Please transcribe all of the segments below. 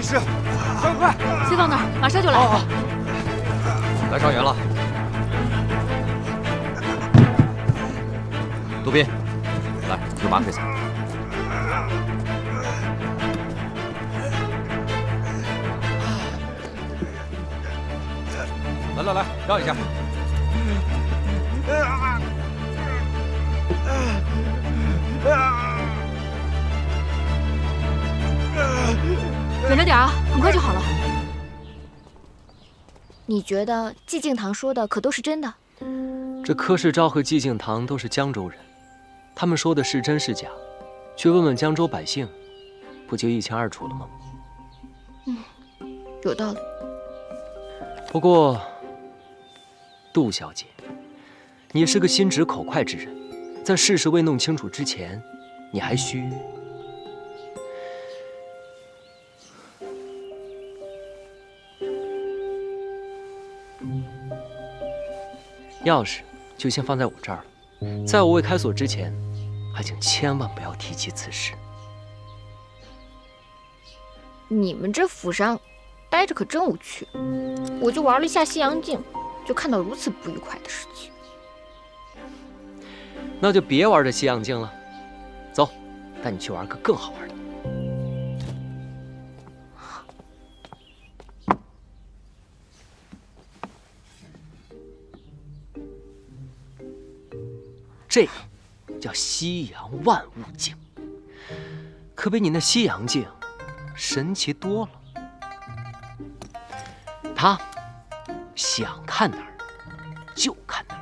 师，快！先到那儿，马上就来。好，来上元了。杜宾，来用麻醉伞。来，让一下。忍着点啊，很快就好了。你觉得寂静堂说的可都是真的？这柯世昭和寂静堂都是江州人，他们说的是真是假，去问问江州百姓，不就一清二楚了吗？有道理。不过，杜小姐，你是个心直口快之人，在事实未弄清楚之前，你还需……钥匙就先放在我这儿了，在我未开锁之前，还请千万不要提及此事。你们这府上待着可真无趣，我就玩了一下西洋镜，就看到如此不愉快的事情。那就别玩这西洋镜了，走，带你去玩个更好玩的。这叫西洋万物镜，可比你那西洋镜神奇多了。它想看哪儿就看哪儿。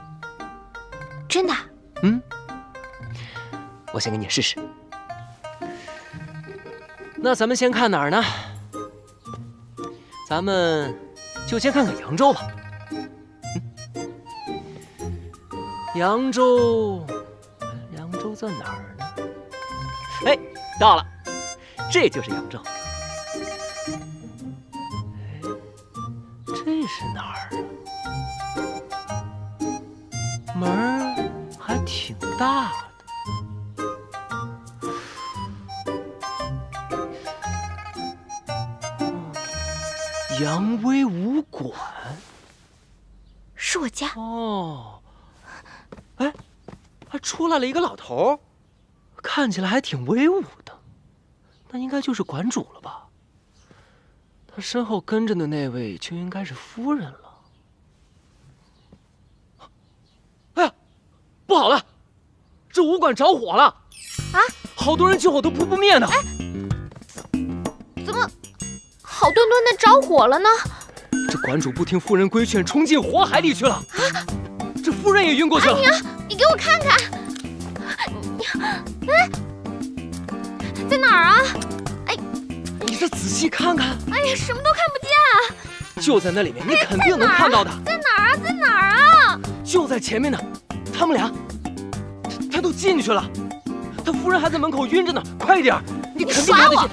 真的？我先给你试试。那咱们先看哪儿呢？咱们就先看看扬州吧。扬州在哪儿呢？哎，到了，这就是扬州。哎，这是哪儿啊？门儿还挺大的。扬威武馆是我家。哦，哎，还出来了一个老头，看起来还挺威武的，那应该就是馆主了吧？他身后跟着的那位就应该是夫人了。哎呀，不好了，这武馆着火了！啊，好多人救火都扑不灭呢。怎么好端端的着火了呢？这馆主不听夫人规劝，冲进火海里去了。这夫人也晕过去了。阿娘，你给我看看！哎，在哪儿啊？哎，你这仔细看看。哎呀，什么都看不见啊！就在那里面，你肯定能看到的。在哪儿啊？在哪儿啊？就在前面呢。他们俩，他都进去了。他夫人还在门口晕着呢。快一点，你肯定没得进。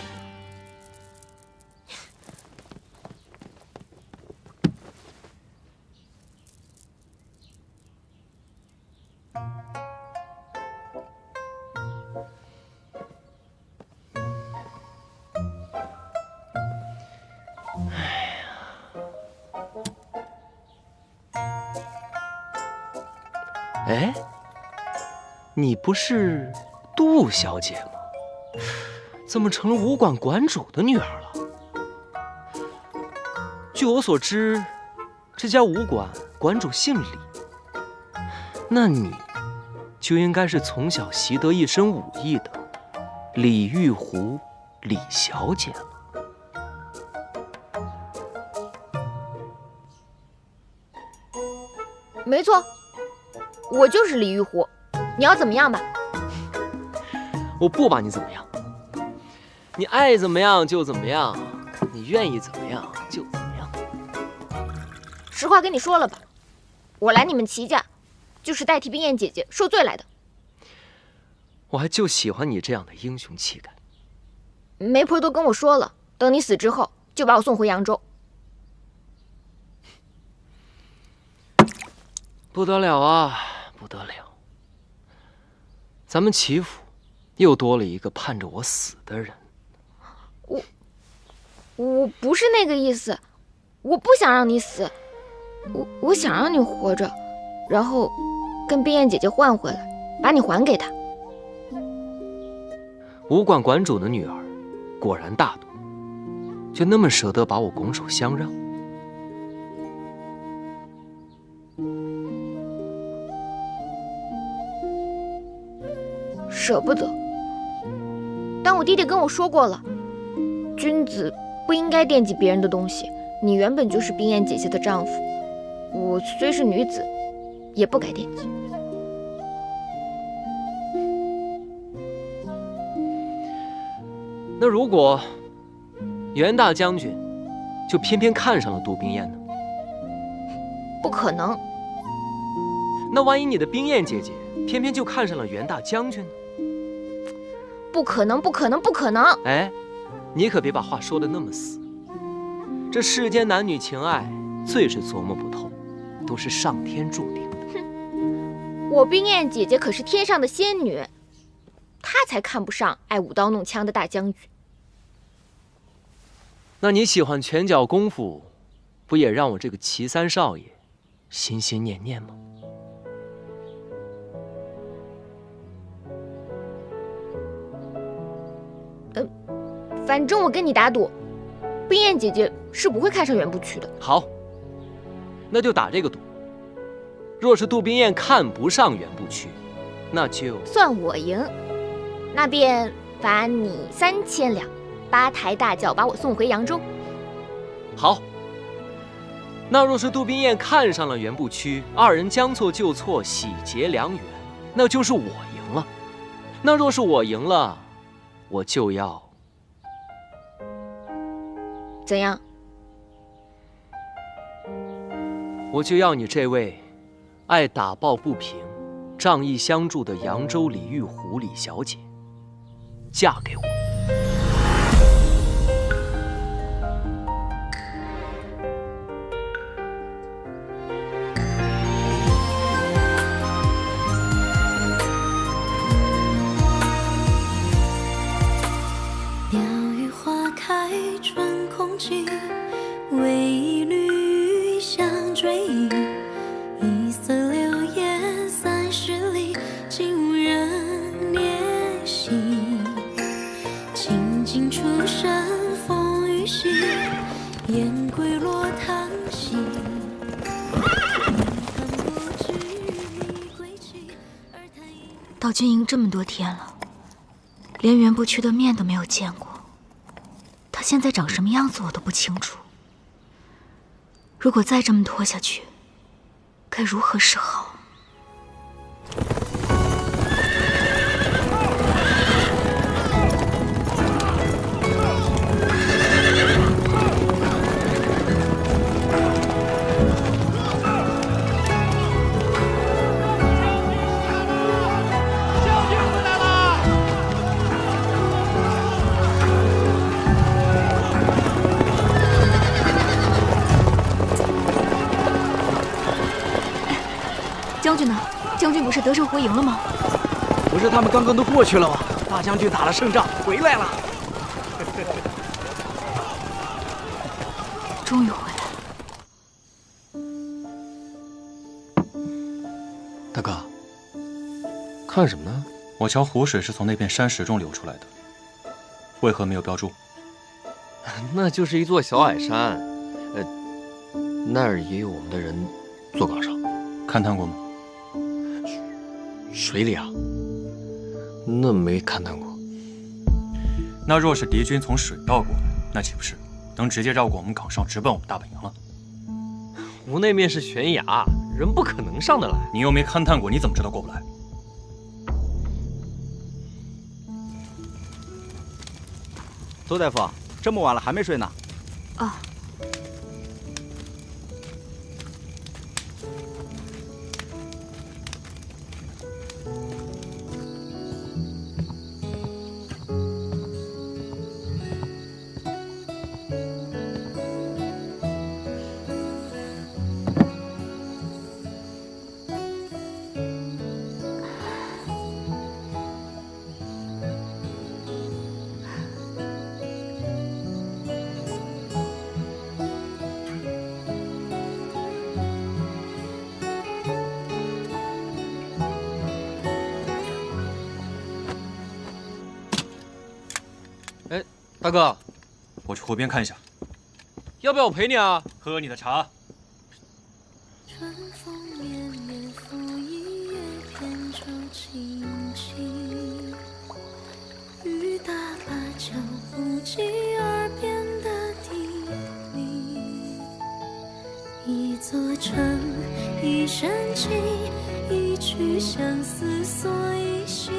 哎，你不是杜小姐吗？怎么成了武馆馆主的女儿了？据我所知，这家武馆馆主姓李，那你就应该是从小习得一身武艺的李玉湖李小姐了。没错，我就是李玉湖，你要怎么样吧？我不把你怎么样，你爱怎么样就怎么样，你愿意怎么样就怎么样。实话跟你说了吧，我来你们齐家，就是代替冰燕姐姐受罪来的。我还就喜欢你这样的英雄气概。媒婆都跟我说了，等你死之后，就把我送回扬州。不得了啊，不得了！咱们齐府又多了一个盼着我死的人。我不是那个意思，我不想让你死，我想让你活着，然后跟冰燕姐姐换回来，把你还给她。武馆馆主的女儿果然大度，就那么舍得把我拱手相让。舍不得，但我弟弟跟我说过了，君子不应该惦记别人的东西。你原本就是冰燕姐姐的丈夫，我虽是女子，也不该惦记。那如果袁大将军就偏偏看上了杜冰燕呢？不可能。那万一你的冰燕姐姐偏偏就看上了袁大将军呢？不可能，不可能，不可能！哎，你可别把话说得那么死。这世间男女情爱，最是琢磨不透，都是上天注定的。哼，我冰燕姐姐可是天上的仙女，她才看不上爱舞刀弄枪的大将军。那你喜欢拳脚功夫，不也让我这个齐三少爷心心念念吗？反正我跟你打赌，冰燕姐姐是不会看上袁不屈的。好，那就打这个赌。若是杜冰燕看不上袁不屈，那就算我赢，那便罚你3000两，8抬大轿把我送回扬州。好。那若是杜冰燕看上了袁不屈，二人将错就错，喜结良缘，那就是我赢了。那若是我赢了，我就要怎样？我就要你这位爱打抱不平、仗义相助的扬州李玉湖李小姐嫁给我。鸟语花开春空气，为一缕香追忆，一色流烟30里，竟无人怜惜。倾尽出身风雨息，雁归落汤溪。到军营这么多天了，连袁不屈的面都没有见过，他现在长什么样子我都不清楚。如果再这么拖下去，该如何是好？将军呢？将军不是得胜回营了吗？不是他们刚刚都过去了吗？大将军打了胜仗回来了。终于回来了。大哥，看什么呢？我瞧湖水是从那片山石中流出来的，为何没有标注？那就是一座小矮山，那儿也有我们的人坐岗上。勘探过吗？水里啊？那没勘探过。那若是敌军从水道过来，那岂不是能直接绕过我们岗上，直奔我们大本营了？湖那面是悬崖，人不可能上得来。你又没勘探过，你怎么知道过不来？周大夫，这么晚了还没睡呢？啊。哎，大哥，我去湖边看一下。要不要我陪你啊？喝你的茶。春风绵绵，拂一叶扁舟轻轻。雨打芭蕉不及耳边的叮咛。一座城，一身情，一曲相思锁一心。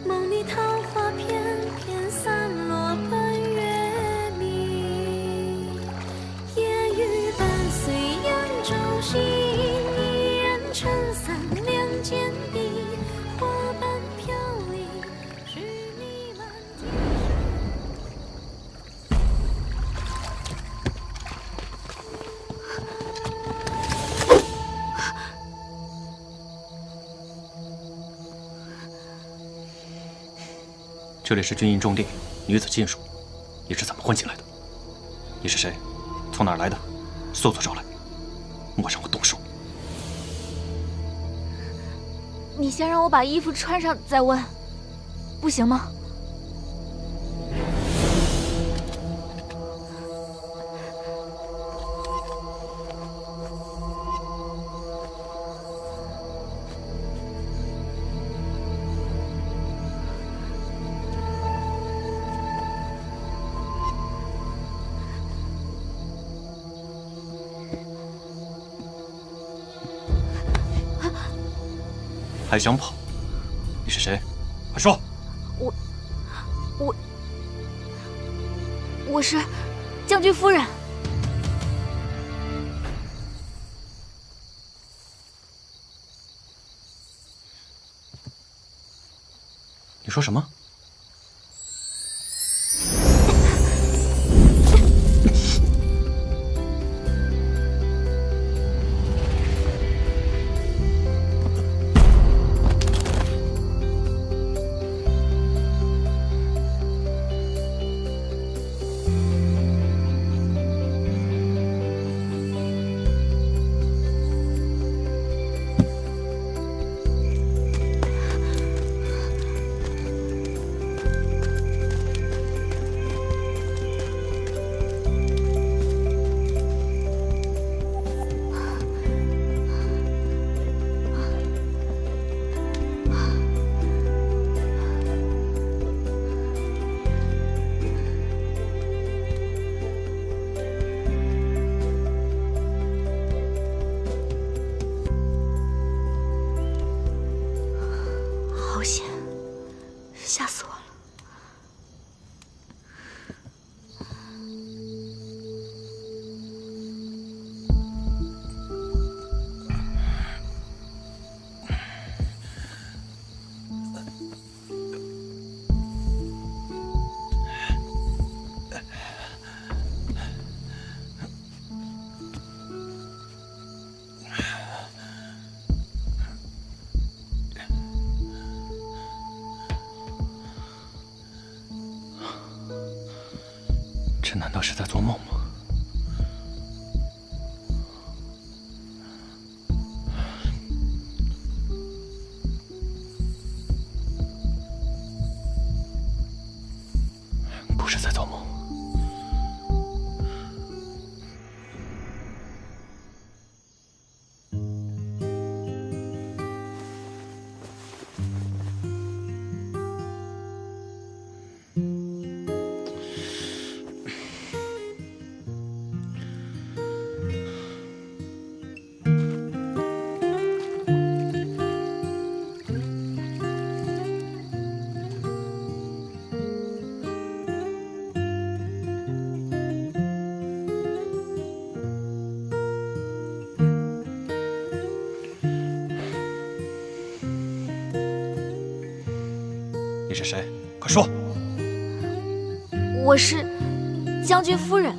梦里桃花片片散落奔月明。夜雨伴随扬州行，一人撑伞两肩并，花瓣飘零，是弥漫天这里是军营重地，女子禁术，你是怎么混进来的？你是谁？从哪儿来的？速速招来，莫让我动手！你先让我把衣服穿上再问，不行吗？还想跑？你是谁？快说！我是将军夫人。你说什么？好险，吓死我了！这难道是在做梦吗？不是在做梦。你是谁？快说！我是将军夫人。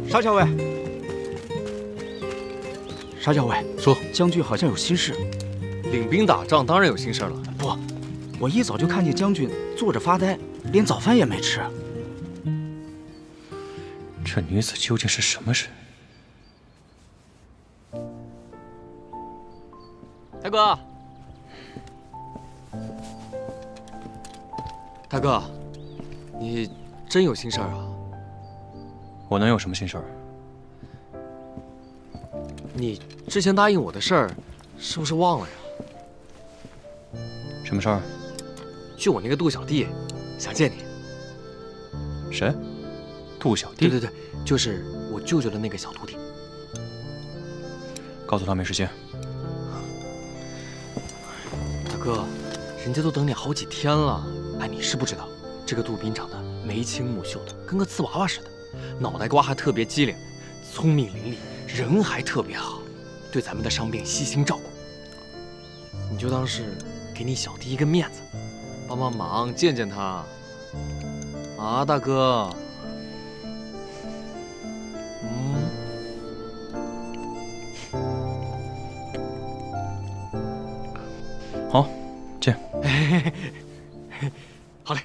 沙校尉，沙校尉，说，将军好像有心事。领兵打仗当然有心事了。不，我一早就看见将军坐着发呆，连早饭也没吃。这女子究竟是什么人？大哥，大哥，你真有心事儿啊？我能有什么心事儿？你之前答应我的事儿，是不是忘了呀？什么事儿？就我那个杜小弟，想见你。谁？杜小弟？对，就是我舅舅的那个小徒弟。告诉他没时间。大哥，人家都等你好几天了。哎，你是不知道，这个杜宾长得眉清目秀的，跟个瓷娃娃似的，脑袋瓜还特别机灵，聪明伶俐，人还特别好，对咱们的伤病悉心照顾。你就当是给你小弟一个面子，帮帮忙见见他。啊，大哥。好，见。好嘞，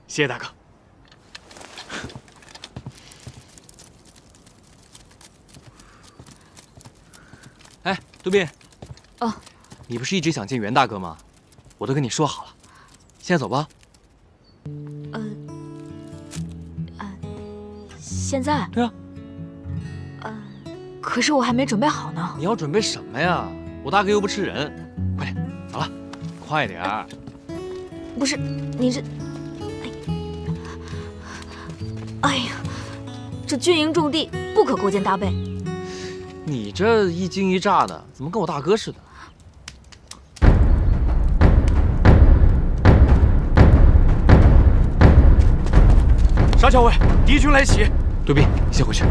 谢谢大哥。哎，杜宾。哦。你不是一直想见袁大哥吗？我都跟你说好了，现在走吧。现在？对啊。可是我还没准备好呢。你要准备什么呀？我大哥又不吃人。快点，走了，快点儿。不是，你这……哎呀，这军营重地，不可勾肩搭背。你这一惊一乍的，怎么跟我大哥似的？沙校尉，敌军来袭！杜宾，你先回去。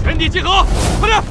全体集合，快点！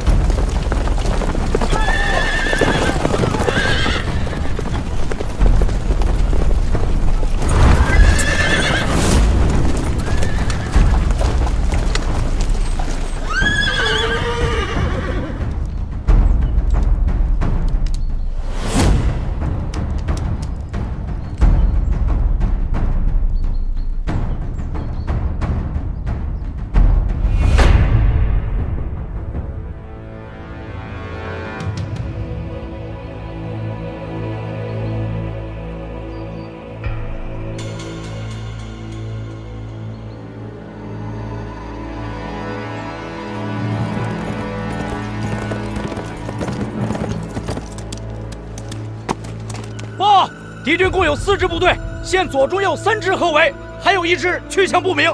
报！敌军共有4支部队，现左中右3支合围，还有1支去向不明。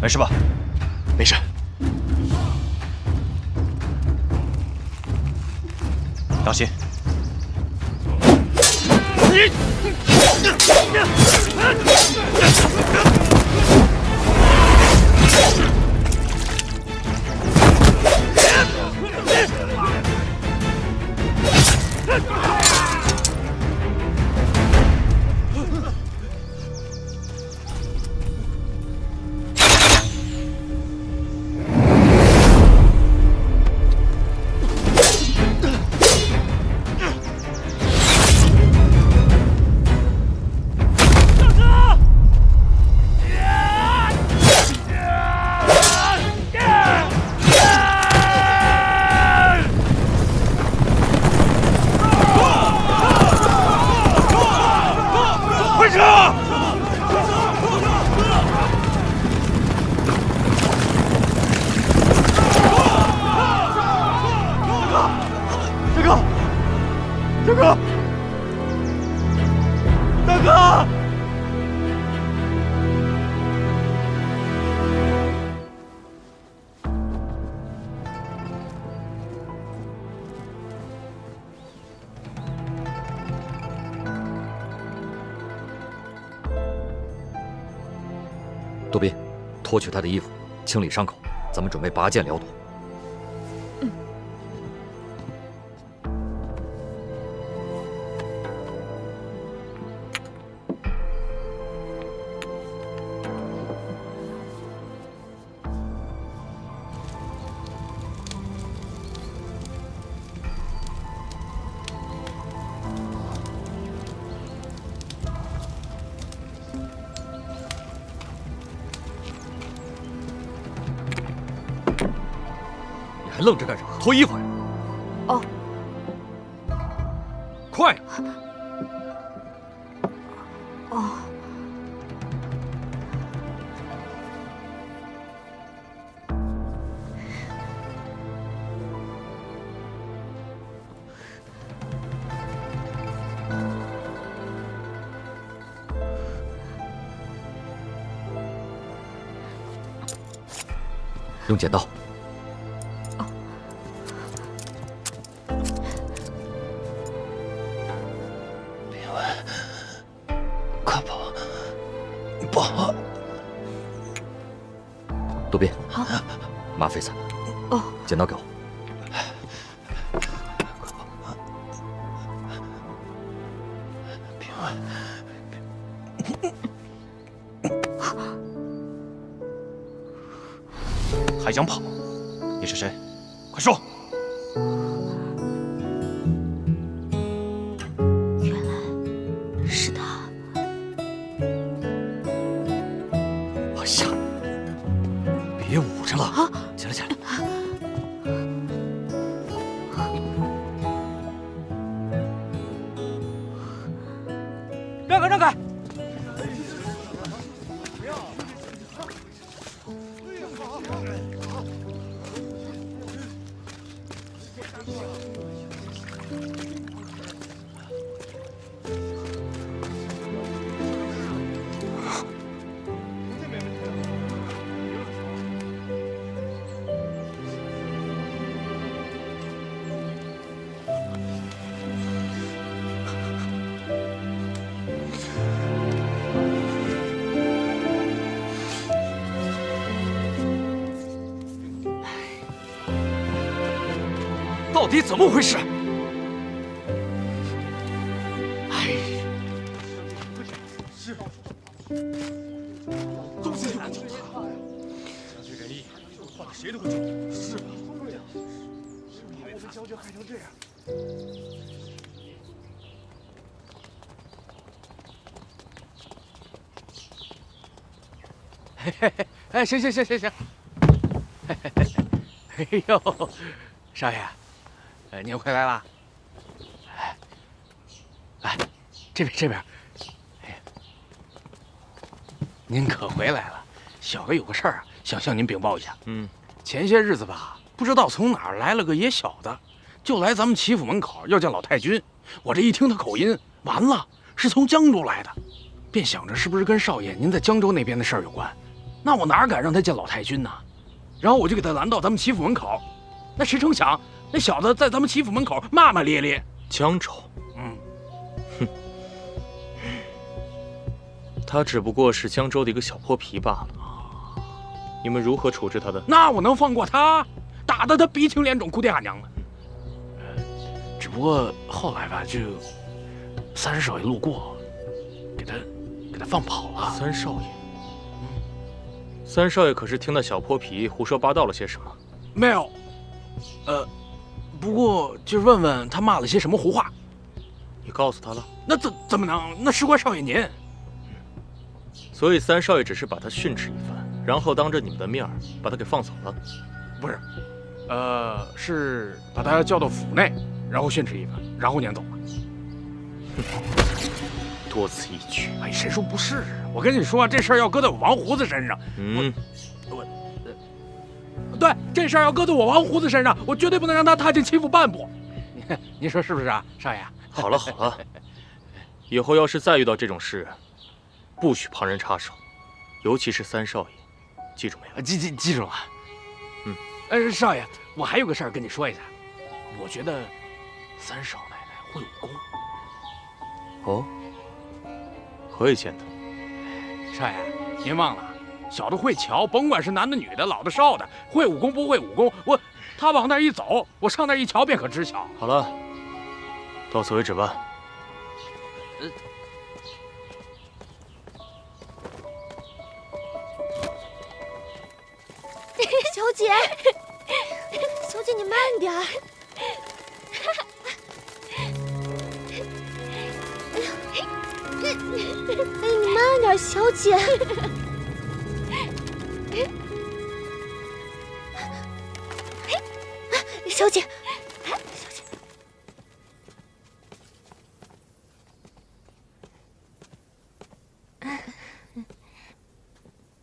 没事吧？没事。当心！杜宾，脱去他的衣服，清理伤口，咱们准备拔剑撩夺。还愣着干什么？脱衣服呀！哦，快！哦，用剪刀。杜宾，麻沸散。哦，剪刀给我。还想跑？你是谁？快说！原来是他。哎呀，别捂着了，起来起来。让开让开！到底怎么回事？哎，是，动手就不救他，将军仁义，放谁都会救。是啊。小姐害成这样。嘿嘿嘿，哎，行，嘿嘿嘿，哎呦，少爷，您回来了。来，这边，哎，您可回来了。小爷有个事儿啊，想向您禀报一下。前些日子吧，不知道从哪儿来了个野小子，就来咱们齐府门口要见老太君。我这一听他口音，完了，是从江州来的，便想着是不是跟少爷您在江州那边的事儿有关。那我哪敢让他见老太君呢？然后我就给他拦到咱们齐府门口。那谁成想，那小子在咱们齐府门口骂骂咧咧。江州，他只不过是江州的一个小泼皮罢了。你们如何处置他的？那我能放过他？打得他鼻青脸肿，哭爹喊娘的。只不过后来吧，就三少爷路过，给他放跑了。三少爷，三少爷可是听那小泼皮胡说八道了些什么？没有，不过就是问问他骂了些什么胡话。你告诉他了？那怎么能？那事关少爷您。所以三少爷只是把他训斥一番，然后当着你们的面把他给放走了。不是，是把他叫到府内，然后训斥一番，然后撵走了。多此一举。哎，谁说不是？我跟你说，这事儿要搁在我王胡子身上，对，这事儿要搁在我王胡子身上，我绝对不能让他踏进齐府半步。您说是不是啊，少爷？好了，以后要是再遇到这种事，不许旁人插手，尤其是三少爷，记住没有？记住了。少爷，我还有个事儿跟你说一下。我觉得三少奶奶会武功。哦，何以见得？少爷，您忘了，小的会瞧，甭管是男的女的，老的少的，会武功不会武功，他往那儿一走，我上那儿一瞧便可知晓。好了，到此为止吧。小姐，小姐你慢点儿。哎，你慢点，小姐。小姐，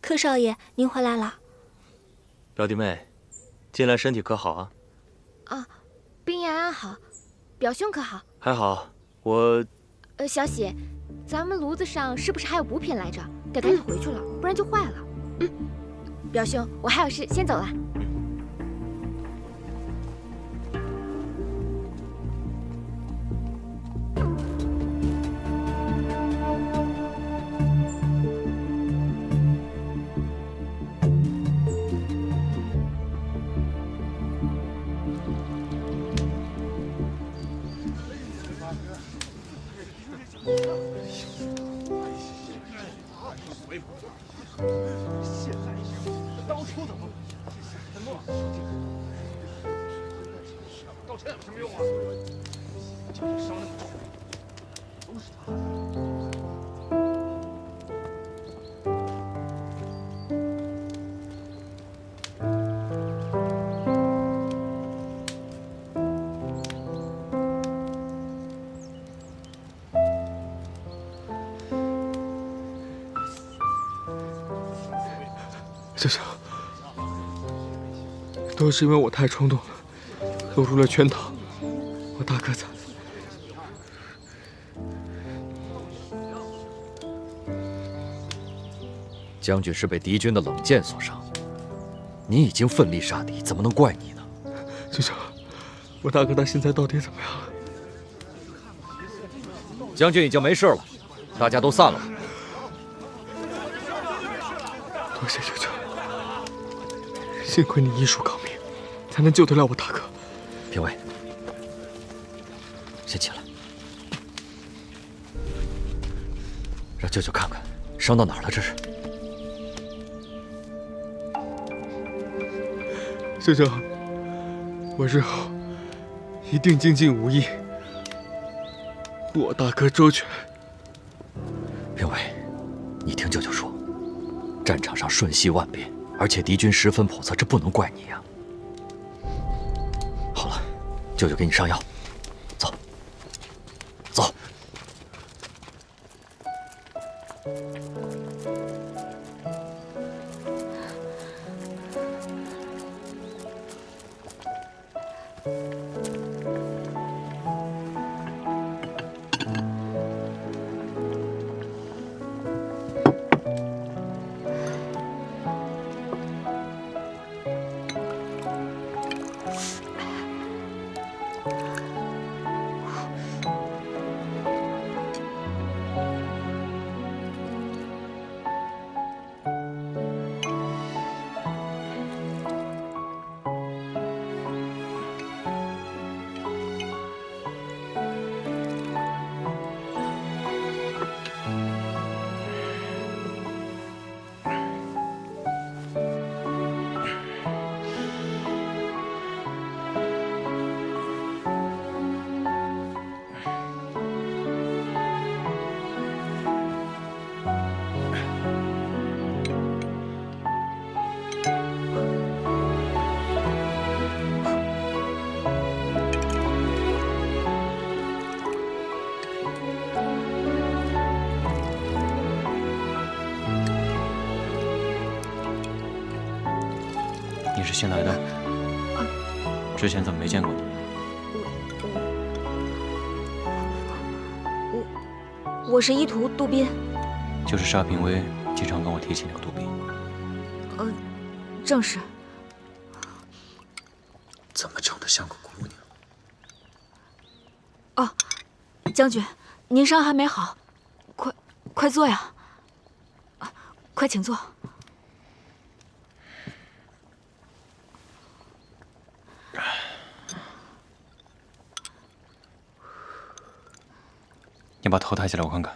柯少爷，您回来了。表弟妹，近来身体可好啊？啊，冰妍安好，表兄可好？还好，我……小喜，咱们炉子上是不是还有补品来着？得赶紧回去了，不然就坏了。表兄，我还有事，先走了。道歉有什么用啊？叫你伤那么重，都是他。小小，都是因为我太冲动了，落入了圈套。我大哥在。将军是被敌军的冷箭所伤，你已经奋力杀敌，怎么能怪你呢？小小，我大哥他现在到底怎么样了？将军已经没事了，大家都散了吧。多谢舅舅。幸亏你医术高明，才能救得了我大哥。评委，先起来，让舅舅看看伤到哪儿了。这是舅舅，我日后一定精进武艺。我大哥周全。评委，你听舅舅说，战场上瞬息万变，而且敌军十分叵测，这不能怪你呀。好了，舅舅给你上药，走，走。你是新来的？之前怎么没见过你？我是医徒杜宾。就是沙平威经常跟我提起那个杜宾。正是。怎么长得像个姑娘？哦，将军，您伤还没好，快坐呀！快请坐。你把头抬起来，我看看。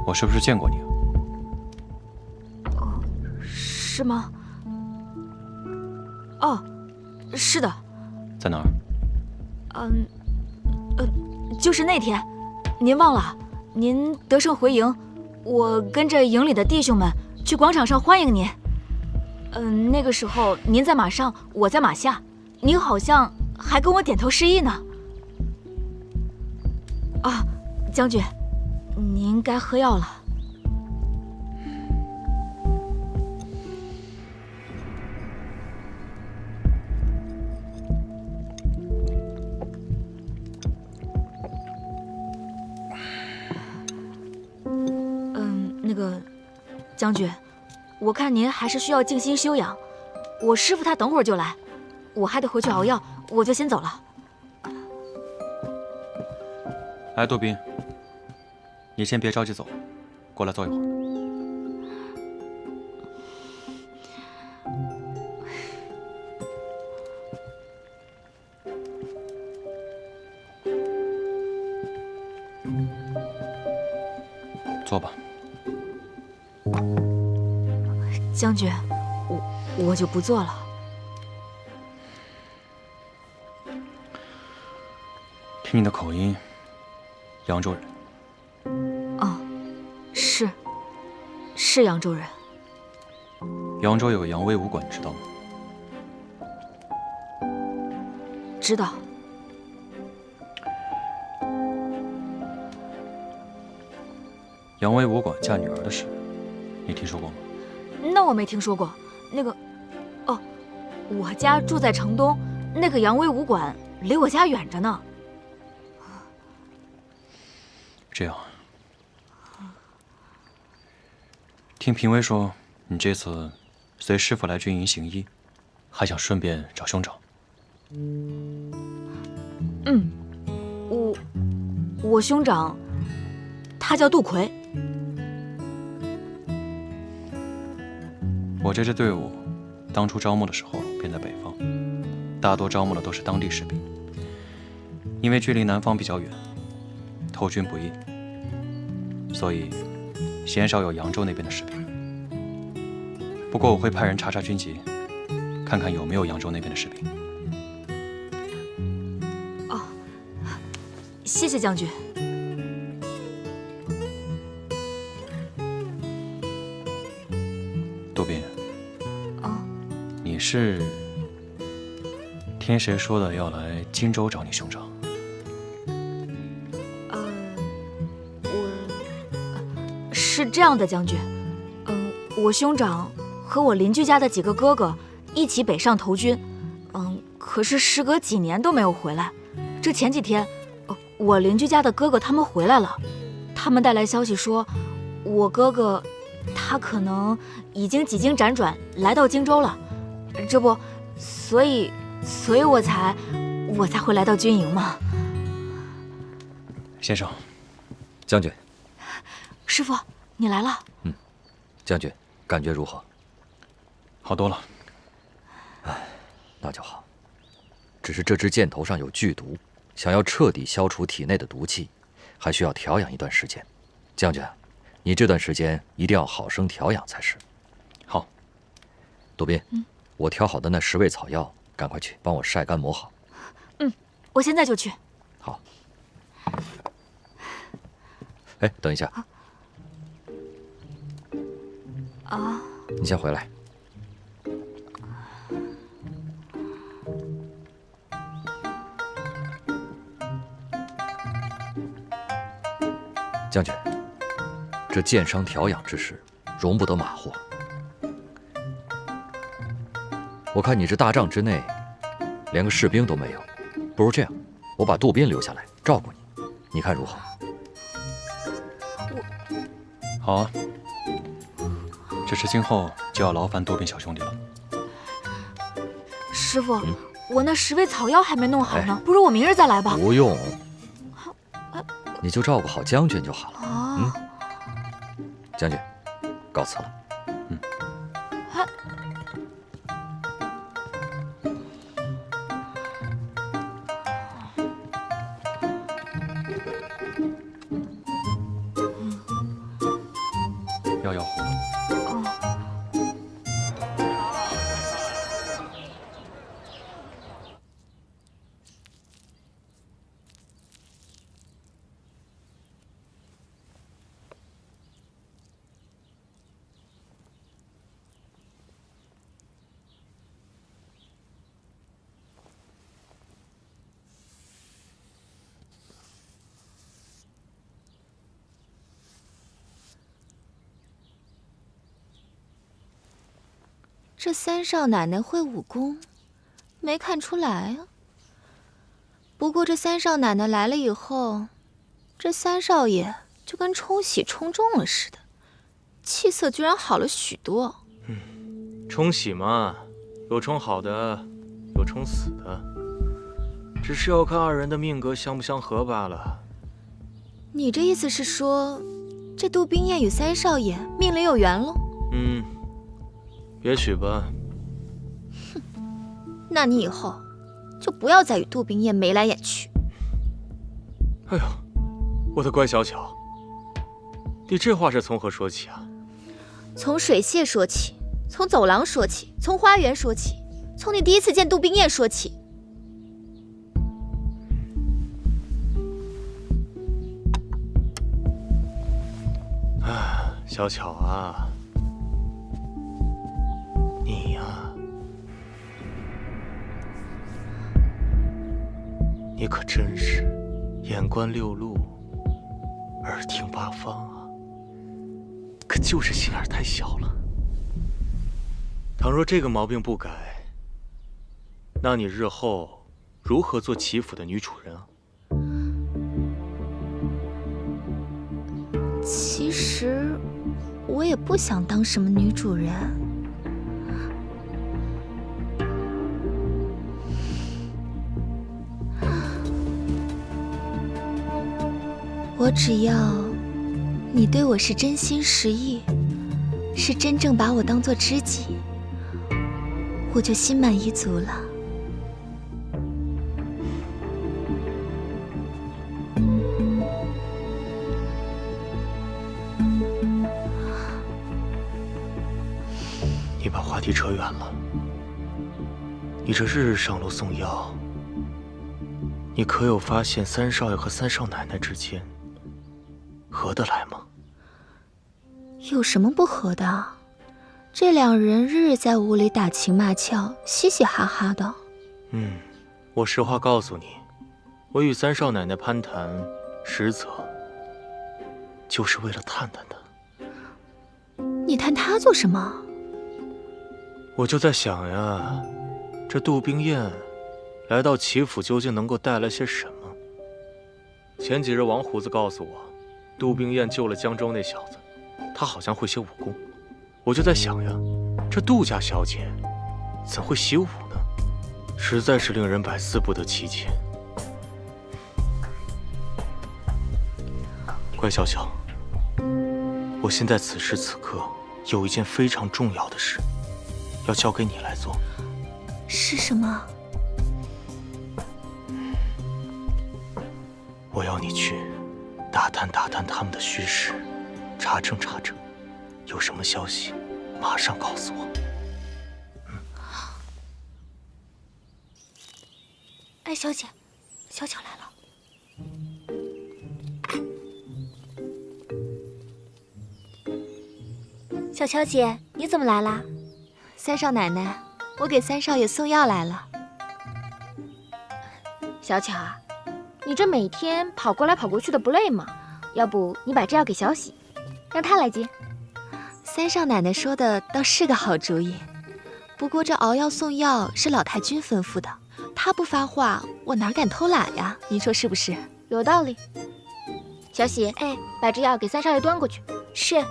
我是不是见过你啊？哦，是吗？哦，是的。在哪儿？就是那天，您忘了？您得胜回营。我跟着营里的弟兄们去广场上欢迎您。那个时候您在马上，我在马下，您好像还跟我点头示意呢。啊，将军，您该喝药了。那个，将军，我看您还是需要静心休养。我师傅他等会儿就来，我还得回去熬药，我就先走了。哎，杜宾，你先别着急走，过来坐一会儿。坐吧。将军，我就不做了。听你的口音，扬州人。是扬州人。扬州有个扬威武馆，你知道吗？知道。扬威武馆嫁女儿的事，你听说过吗？那我没听说过。那个，哦，我家住在城东，那个扬威武馆离我家远着呢。这样，听评委说，你这次随师傅来军营行医，还想顺便找兄长。我兄长，他叫杜奎。我这支队伍当初招募的时候便在北方，大多招募的都是当地士兵，因为距离南方比较远，投军不易，所以鲜少有扬州那边的士兵。不过我会派人查查军籍，看看有没有扬州那边的士兵。哦，谢谢将军。杜宾，哦，你是听谁说的要来荆州找你兄长？是这样的，将军。我兄长和我邻居家的几个哥哥一起北上投军，可是时隔几年都没有回来。这前几天，我邻居家的哥哥他们回来了，他们带来消息说，我哥哥他可能已经几经辗转来到荆州了。这不，所以我才会来到军营嘛。先生，将军，师傅，你来了。将军感觉如何？好多了。那就好。只是这支箭头上有剧毒，想要彻底消除体内的毒气，还需要调养一段时间。将军，你这段时间一定要好生调养才是。好。杜宾，我调好的那10味草药，赶快去帮我晒干磨好。我现在就去。好。哎，等一下。啊！你先回来。将军，这箭伤调养之事，容不得马虎。我看你这大帐之内，连个士兵都没有，不如这样，我把杜宾留下来照顾你，你看如何？好啊。只是今后就要劳烦杜宾小兄弟了。师傅，我那10味草药还没弄好呢，不如我明日再来吧。不用，你就照顾好将军就好了。将军，告辞了。要壶了。这三少奶奶会武功，没看出来啊。不过这三少奶奶来了以后，这三少爷就跟冲喜冲中了似的，气色居然好了许多。冲喜嘛，有冲好的，有冲死的，只是要看二人的命格相不相合罢了。你这意思是说，这杜冰燕与三少爷命里有缘喽？也许吧。哼，那你以后就不要再与杜冰燕眉来眼去。哎呦，我的乖小巧，你这话是从何说起啊？从水榭说起，从走廊说起，从花园说起，从你第一次见杜冰燕说起。小巧啊，你呀，你可真是眼观六路，耳听八方啊！可就是心眼太小了。倘若这个毛病不改，那你日后如何做齐府的女主人啊？其实我也不想当什么女主人，我只要你对我是真心实意，是真正把我当作知己，我就心满意足了。题扯远了。你这日日上楼送药，你可有发现三少爷和三少奶奶之间合得来吗？有什么不合的？这两人日日在屋里打情骂俏，嘻嘻哈哈的。我实话告诉你，我与三少奶奶攀谈，实则就是为了探探她。你探她做什么？我就在想呀，这杜冰雁来到齐府究竟能够带来些什么？前几日王胡子告诉我，杜冰雁救了江州那小子，他好像会些武功。我就在想呀，这杜家小姐怎会习武呢？实在是令人百思不得其解。乖小小，我现在此时此刻有一件非常重要的事，要交给你来做。是什么？我要你去打探打探他们的虚实，查证查证，有什么消息马上告诉我。哎，小姐，小巧来了。小乔姐，你怎么来啦？三少奶奶，我给三少爷送药来了。小巧啊，你这每天跑过来跑过去的不累吗？要不你把这药给小喜，让他来接。三少奶奶说的倒是个好主意，不过这熬药送药是老太君吩咐的，他不发话，我哪敢偷懒呀？您说是不是？有道理。小喜，哎，把这药给三少爷端过去。是。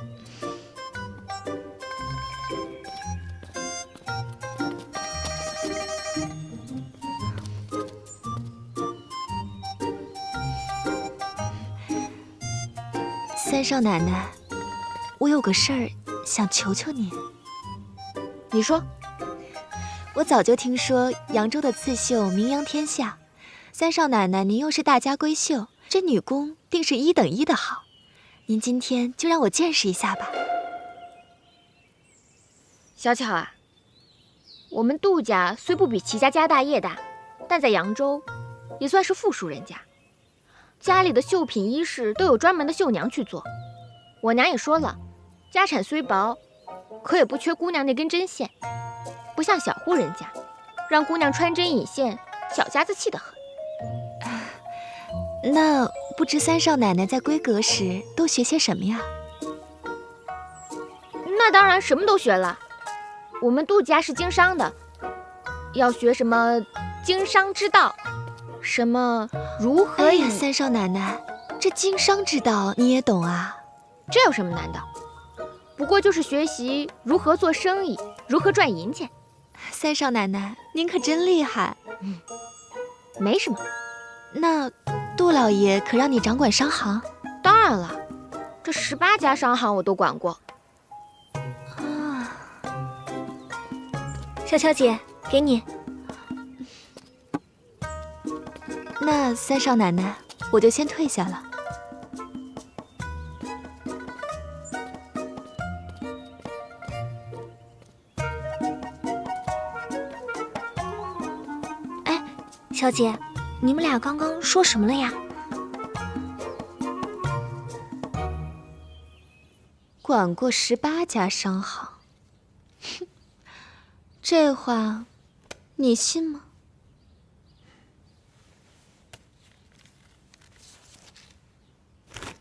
三少奶奶，我有个事儿想求求您。你说。我早就听说扬州的刺绣名扬天下，三少奶奶您又是大家闺秀，这女工定是一等一的好。您今天就让我见识一下吧。小巧啊，我们杜家虽不比齐家家大业大，但在扬州也算是富庶人家，家里的绣品衣饰都有专门的绣娘去做。我娘也说了，家产虽薄，可也不缺姑娘那根针线，不像小户人家，让姑娘穿针引线，小家子气得很。那不知三少奶奶在闺阁时都学些什么呀？那当然什么都学了。我们杜家是经商的，要学什么经商之道，什么如何以……哎呀，三少奶奶，这经商之道你也懂啊？这有什么难的？不过就是学习如何做生意，如何赚银钱。三少奶奶，您可真厉害。没什么。那杜老爷可让你掌管商行？当然了，这18家商行我都管过。啊，小乔姐，给你。那三少奶奶，我就先退下了。哎，小姐，你们俩刚刚说什么了呀？管过18家商行，哼，这话你信吗？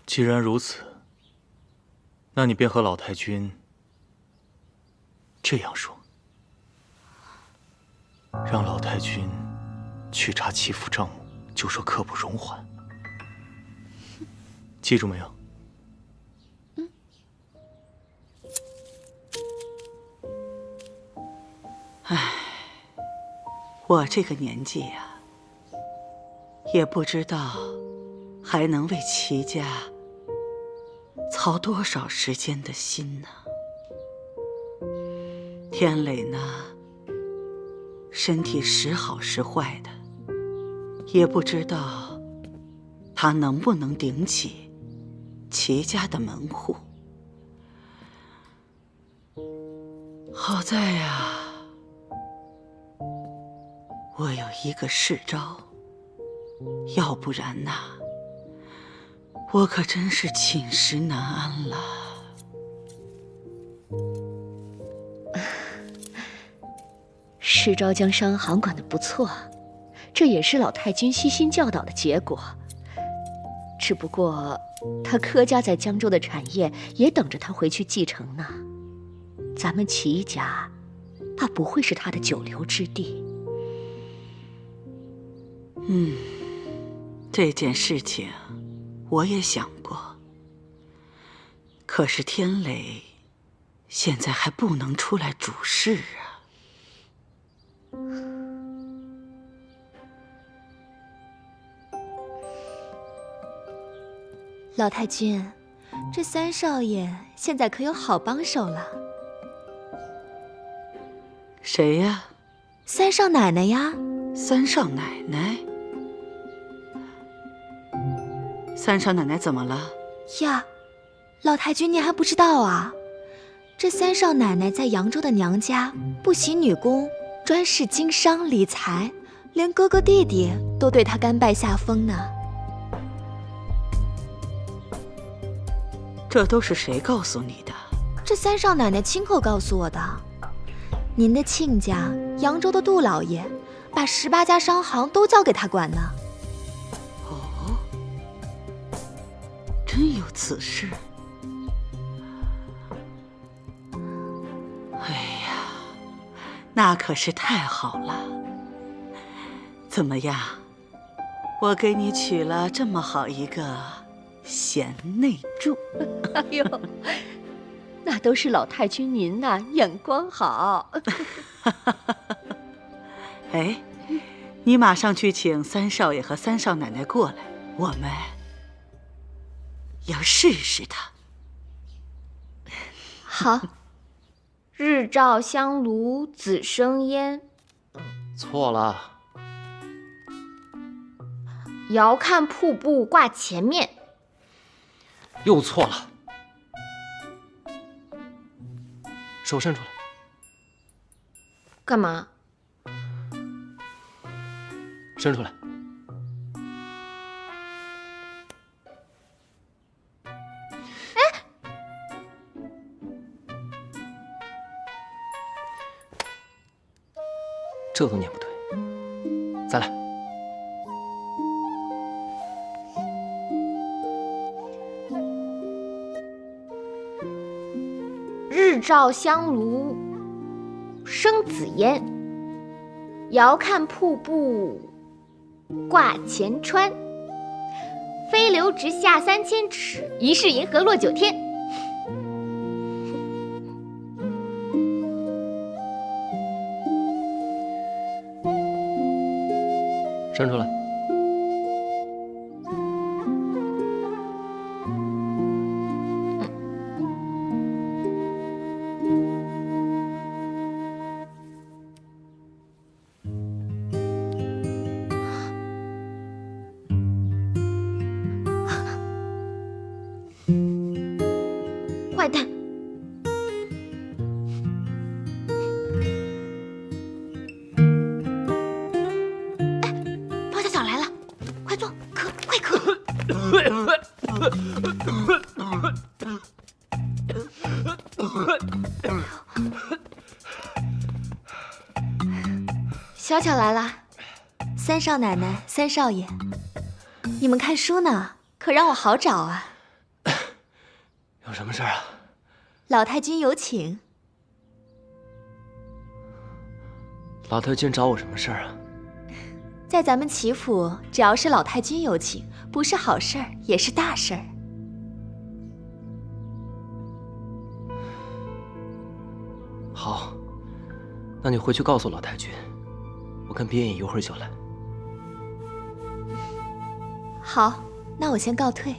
既然如此，那你便和老太君这样说，让老太君去查齐府账目，就说刻不容缓。记住没有？唉，我这个年纪呀，也不知道还能为齐家操多少时间的心呢。天磊呢，身体时好时坏的，也不知道他能不能顶起齐家的门户。好在呀，我有一个世招，要不然呐，我可真是寝食难安了。世招将商行管得不错，这也是老太君悉心教导的结果。只不过，他柯家在江州的产业也等着他回去继承呢。咱们齐家，怕不会是他的久留之地。这件事情我也想过，可是天磊现在还不能出来主事啊。老太君，这三少爷现在可有好帮手了？谁呀？三少奶奶呀。三少奶奶？三少奶奶怎么了？呀，老太君您还不知道啊？这三少奶奶在扬州的娘家不喜女工，专事经商理财，连哥哥弟弟都对她甘拜下风呢。这都是谁告诉你的？这三少奶奶亲口告诉我的。您的亲家扬州的杜老爷，把18家商行都交给他管呢。哦，真有此事。哎呀，那可是太好了。怎么样，我给你娶了这么好一个贤内助。哎呦，那都是老太君您呐，眼光好。哎，你马上去请三少爷和三少奶奶过来，我们要试试他。好。日照香炉子生烟，错了。遥看瀑布挂前面，又错了。手伸出来。干嘛？伸出来。这都念不对，再来。日照香炉生紫烟，遥看瀑布挂前川。飞流直下3000尺，疑是银河落9天。伸出来。坏蛋！包家小来了，快坐，咳，快咳！小巧来了。三少奶奶、三少爷，你们看书呢，可让我好找啊。有什么事啊？老太君有请。老太君找我什么事啊？在咱们齐府，只要是老太君有请，不是好事儿也是大事儿。好，那你回去告诉老太君，我跟边野一会儿就来。好，那我先告退。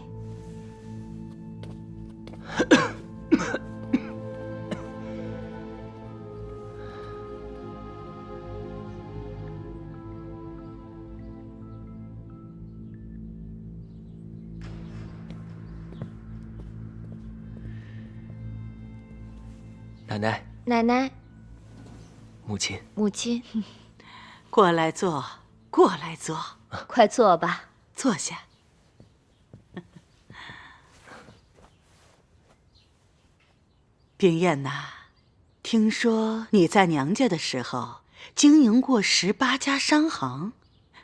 奶奶，奶奶，母亲。母亲，过来坐，过来坐，快坐吧，坐下。冰燕呐，听说你在娘家的时候经营过18家商行，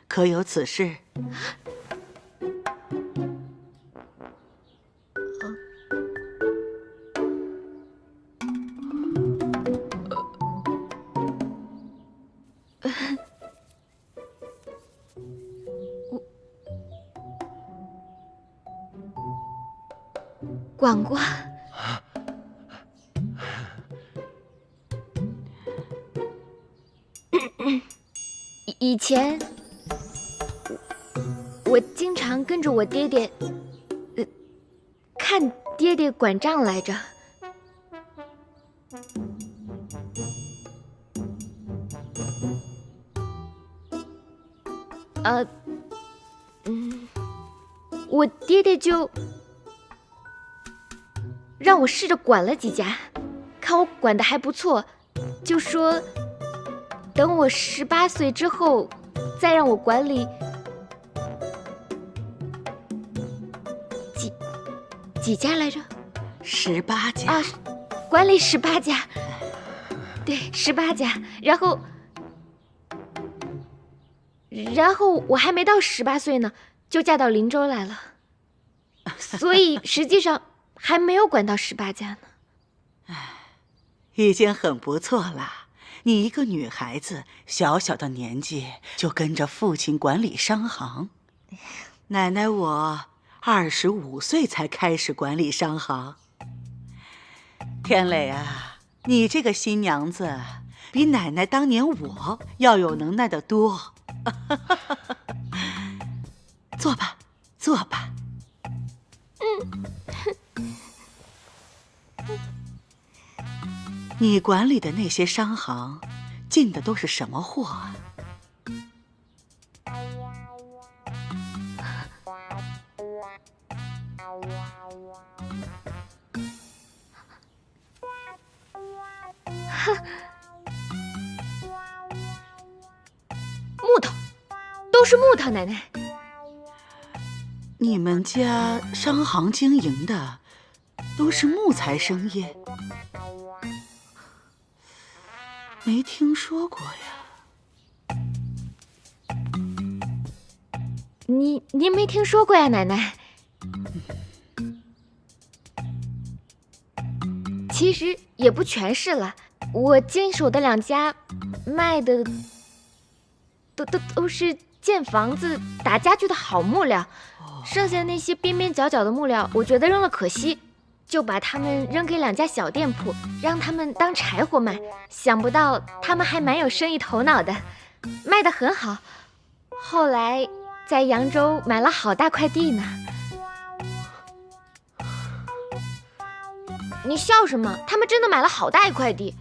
可有此事？管过。以前，我经常跟着我爹爹，看爹爹管账来着。我爹爹就让我试着管了几家，看我管得还不错，就说等我18岁之后，再让我管理几家来着？18家啊，管理18家，对，18家。然后我还没到18岁呢，就嫁到林州来了，所以实际上还没有管到18家呢。已经很不错了。你一个女孩子，小小的年纪就跟着父亲管理商行。奶奶我25岁才开始管理商行。天磊啊，你这个新娘子比奶奶当年我要有能耐得多。坐吧，坐吧。你管理的那些商行，进的都是什么货啊？木头，都是木头，奶奶。你们家商行经营的都是木材生意？没听说过呀。您没听说过呀，奶奶？其实也不全是了，我经手的2家卖的都是建房子、打家具的好木料，剩下那些边边角角的木料，我觉得扔了可惜，就把它们扔给2家小店铺，让他们当柴火卖。想不到他们还蛮有生意头脑的，卖得很好。后来在扬州买了好大块地呢。你笑什么？他们真的买了好大一块地。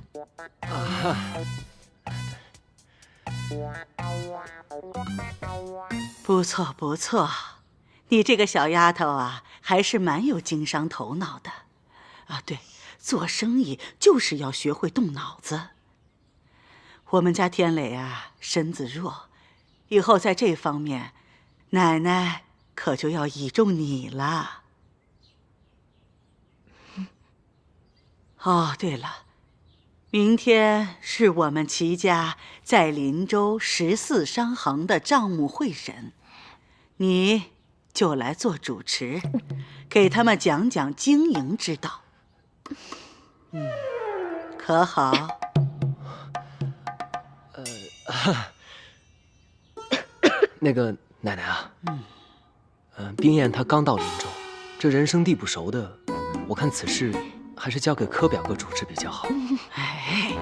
不错不错，你这个小丫头啊，还是蛮有经商头脑的。啊，对，做生意就是要学会动脑子。我们家天磊啊，身子弱，以后在这方面，奶奶可就要倚重你了。哦，对了，明天是我们齐家在林州14商行的账目会审，你就来做主持，给他们讲讲经营之道。可好？那个奶奶啊，冰燕她刚到林州，这人生地不熟的，我看此事还是交给柯表哥主持比较好。哎，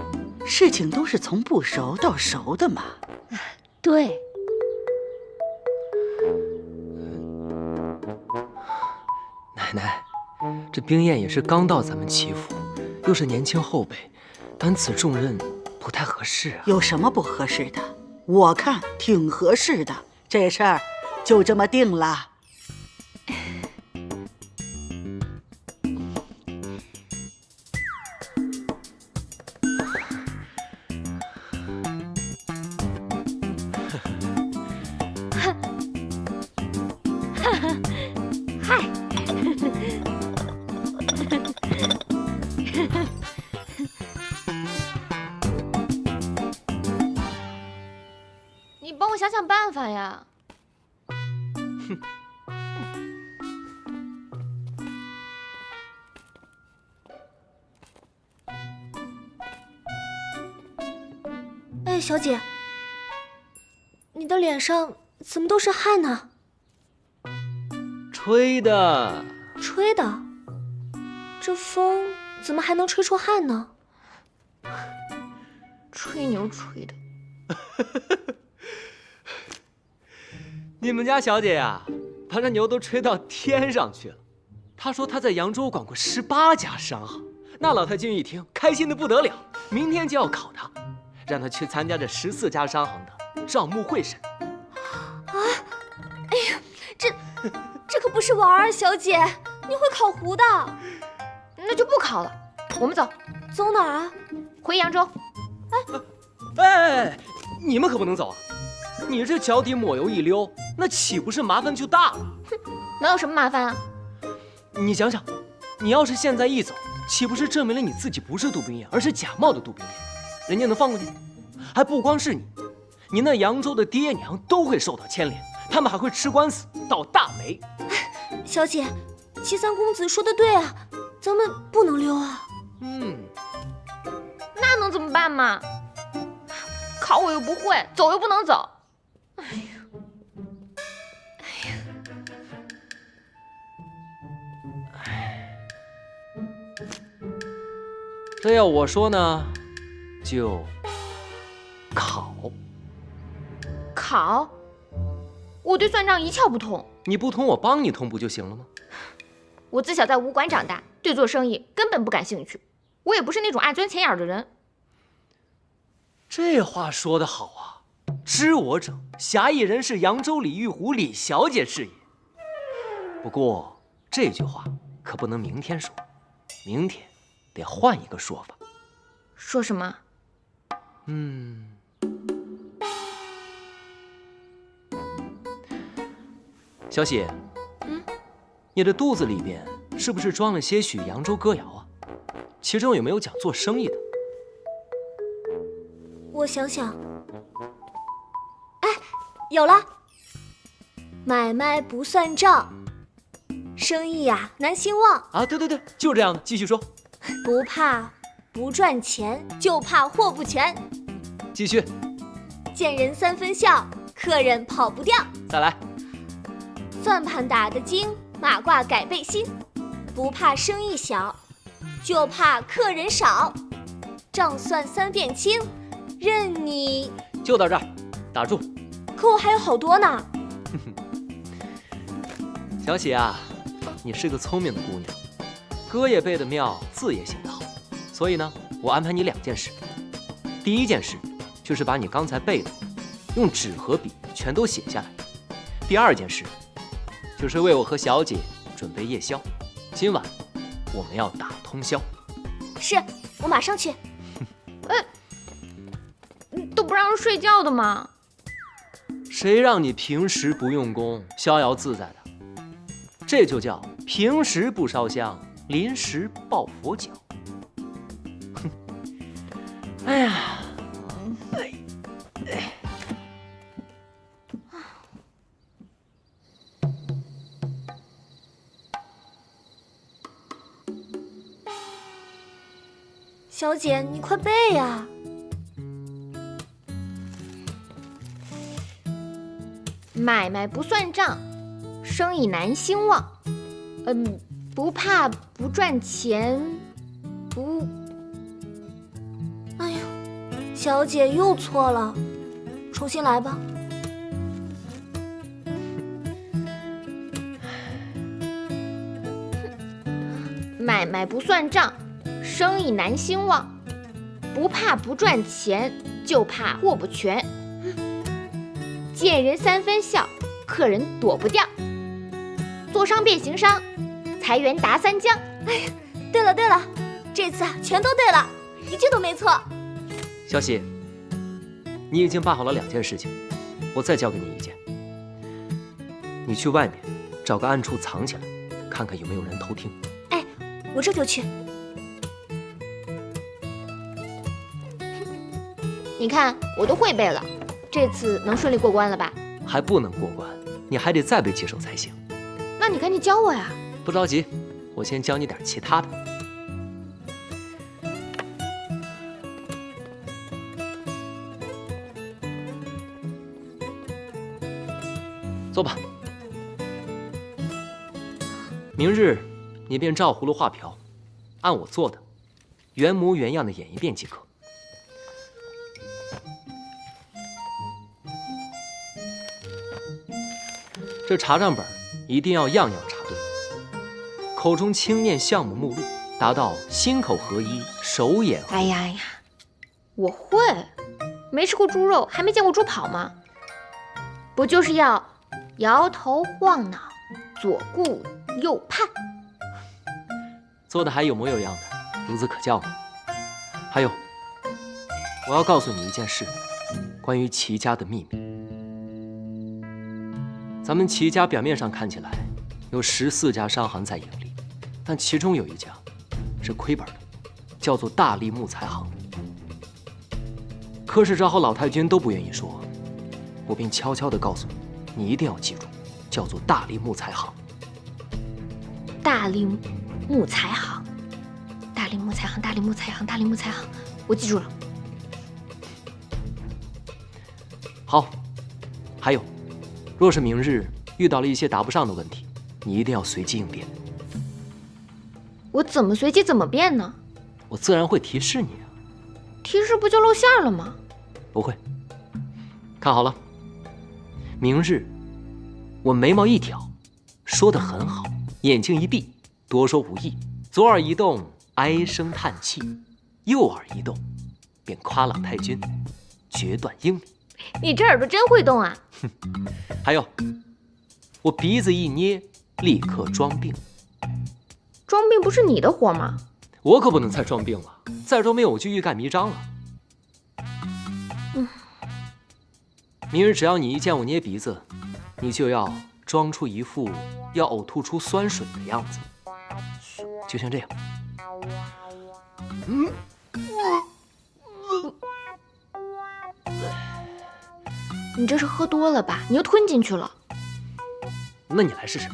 事情都是从不熟到熟的嘛。对。奶奶，这冰燕也是刚到咱们齐府，又是年轻后辈，担此重任不太合适啊。有什么不合适的？我看挺合适的，这事儿就这么定了。嗨。你帮我想想办法呀！哎，小姐，你的脸上怎么都是汗呢？吹的。吹的？这风怎么还能吹出汗呢？吹牛吹的。你们家小姐呀，把这牛都吹到天上去了。她说她在扬州管过18家商行，那老太君一听，开心的不得了，明天就要考她，让她去参加这14家商行的账目会审。啊！哎呀，这可不是玩儿，小姐，你会考糊的。那就不考了，我们走。走哪儿啊？回扬州。哎，你们可不能走啊！你这脚底抹油一溜，那岂不是麻烦就大了？哼，能有什么麻烦啊？你想想，你要是现在一走，岂不是证明了你自己不是杜冰燕，而是假冒的杜冰燕？人家能放过你？还不光是你，你那扬州的爹娘都会受到牵连，他们还会吃官司，倒大霉。小姐，齐三公子说的对啊，咱们不能溜啊。那能怎么办嘛？考我又不会，走又不能走。哎呀，这要我说呢，就考。考？我对算账一窍不通。你不通，我帮你通不就行了吗？我自小在武馆长大，对做生意根本不感兴趣。我也不是那种爱钻钱眼的人。这话说得好啊！知我者，侠义人是扬州李玉湖李小姐是也。不过这句话可不能明天说，明天得换一个说法。说什么？小喜，你的肚子里边是不是装了些许扬州歌谣啊？其中有没有讲做生意的？我想想，哎，有了。买卖不算账，生意呀难兴旺啊！对对对，就这样的，继续说。不怕不赚钱，就怕货不全。继续。见人三分笑，客人跑不掉。再来。算盘打得精，马褂改背新。不怕生意小，就怕客人少。账算3遍清，任你。就到这儿，打住。可我还有好多呢。小喜啊，你是个聪明的姑娘，歌也背得妙，字也写得好，所以呢，我安排你2件事。第一件事就是把你刚才背的用纸和笔全都写下来。第2件事就是为我和小姐准备夜宵，今晚我们要打通宵。是，我马上去。都不让人睡觉的吗？谁让你平时不用功，逍遥自在的？这就叫平时不烧香，临时抱佛脚。哼，哎呀，小姐，你快背呀！买卖不算账，生意难兴旺。不怕不赚钱，不……哎呀，小姐又错了，重新来吧。买卖不算账，生意难兴旺。不怕不赚钱，就怕货不全。见人三分笑，客人躲不掉。做商变行商，财源达3江。哎呀，对了对了，这次全都对了，一句都没错。小喜，你已经办好了2件事情，我再教给你一件，你去外面找个暗处藏起来，看看有没有人偷听。哎，我这就去。你看，我都会背了，这次能顺利过关了吧？还不能过关，你还得再背几首才行。那你赶紧教我呀！不着急，我先教你点其他的。坐吧。明日你便照葫芦画瓢，按我做的，原模原样的演一遍即可。这查账本一定要样样查对，口中轻念项目目录，达到心口合一，手眼合一。哎呀呀，我会，没吃过猪肉，还没见过猪跑吗？不就是要摇头晃脑，左顾右盼？做的还有模有样的，孺子可教吗？还有，我要告诉你一件事，关于齐家的秘密。咱们齐家表面上看起来有14家商行在盈利，但其中有一家是亏本的，叫做大力木材行。柯世昭和老太君都不愿意说，我便悄悄地告诉你，你一定要记住，叫做大力木材行。大力木材行，大力木材行，大力木材行，大力木材行，我记住了。好，还有，若是明日遇到了一些答不上的问题，你一定要随机应变。我怎么随机怎么变呢？我自然会提示你啊。提示不就露馅了吗？不会。看好了，明日我眉毛一挑，说得很好；眼睛一闭，多说无益；左耳一动，唉声叹气；右耳一动，便夸老太君决断英明。你这耳朵真会动啊！还有，我鼻子一捏，立刻装病。装病不是你的活吗？我可不能再装病了，再装病我就欲盖弥彰了。明日只要你一见我捏鼻子，你就要装出一副要呕吐出酸水的样子，就像这样。你这是喝多了吧？你又吞进去了。那你来试试。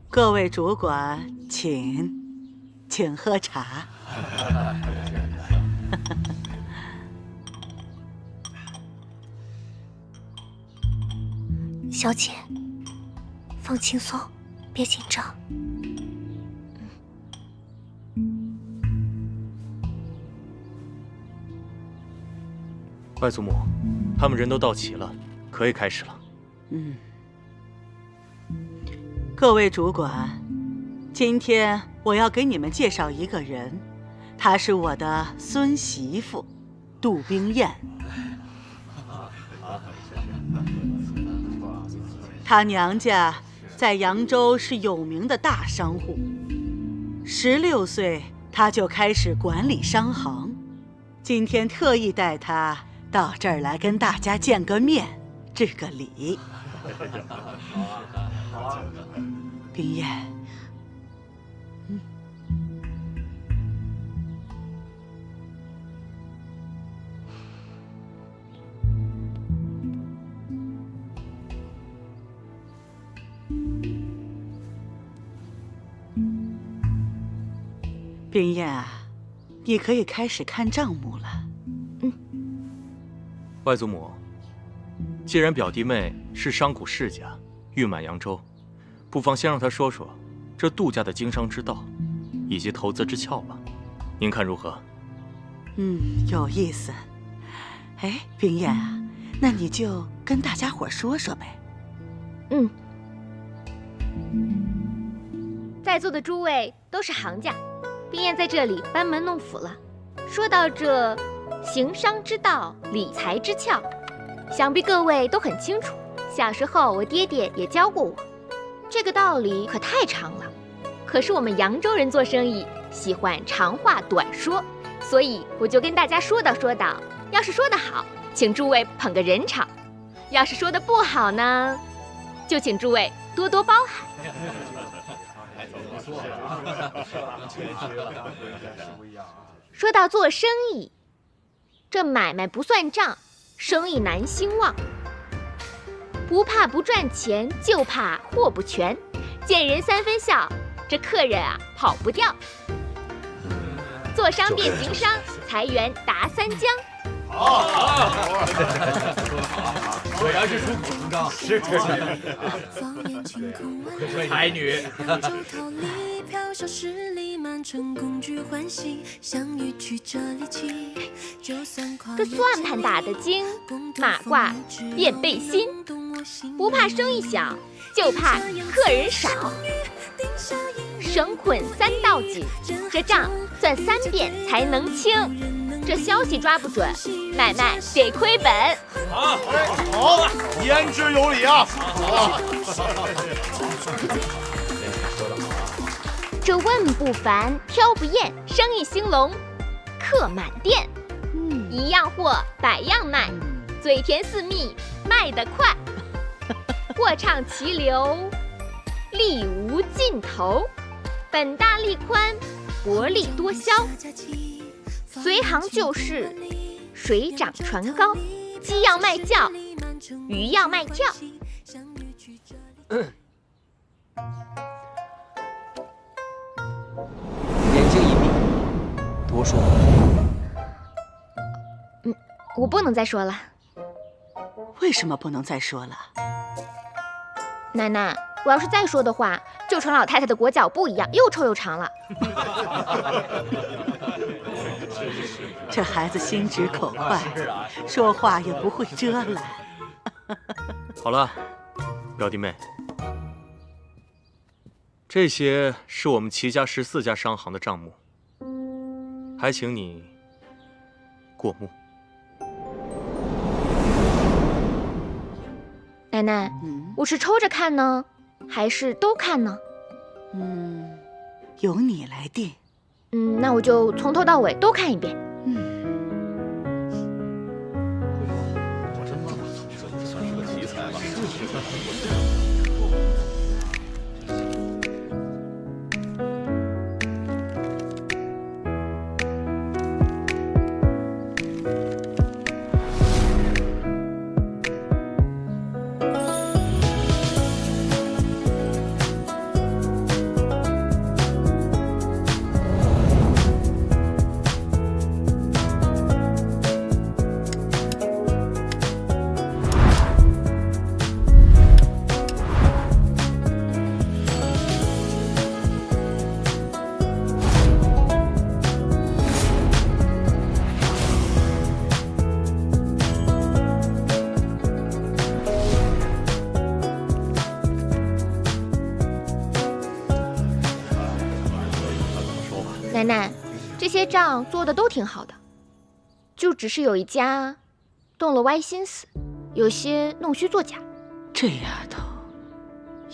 各位主管，请喝茶。小姐，放轻松，别紧张。外祖母，他们人都到齐了，可以开始了。各位主管，今天我要给你们介绍一个人，她是我的孙媳妇，杜冰燕。她娘家在扬州是有名的大商户，16岁她就开始管理商行。今天特意带她到这儿来跟大家见个面，致个礼。冰燕，冰燕啊，你可以开始看账目了。外祖母，既然表弟妹是商贾世家，誉满扬州，不妨先让她说说这杜家的经商之道，以及投资之窍吧。您看如何？有意思。哎，冰燕啊，那你就跟大家伙说说呗。在座的诸位都是行家，冰燕在这里班门弄斧了。说到这行商之道，理财之窍，想必各位都很清楚。小时候我爹爹也教过我，这个道理可太长了。可是我们扬州人做生意喜欢长话短说，所以我就跟大家说道。要是说得好，请诸位捧个人场；要是说得不好呢，就请诸位多多包涵。说到做生意，这买卖不算账，生意难兴旺。不怕不赚钱，就怕货不全。见人三分笑，这客人啊跑不掉。做商变行商，财源达三江。果然是出口成章，是才女。这算盘打得精，马褂变背心。不怕生意小，就怕客人少。绳捆3道紧，这账算3遍才能清。这消息抓不准，买卖得亏本。好，言之有理啊！这问不烦，挑不厌，生意兴隆，客满店。一样货百样卖，嘴甜似蜜，卖得快。货畅其流，利无尽头。本大利宽，薄利多销。随行就市，水涨船高。鸡要卖叫，鱼要卖跳。眼睛一闭，多说。我不能再说了。为什么不能再说了？奶奶，我要是再说的话，就成老太太的裹脚布一样，又臭又长了。这孩子心直口快，说话也不会遮拦。好了，表弟妹，这些是我们齐家14家商行的账目，还请你过目。奶奶，我是抽着看呢，还是都看呢？由你来定。那我就从头到尾都看一遍。这算是个奇才吧？奶奶，这些账做的都挺好的，就只是有一家动了歪心思，有些弄虚作假。这丫头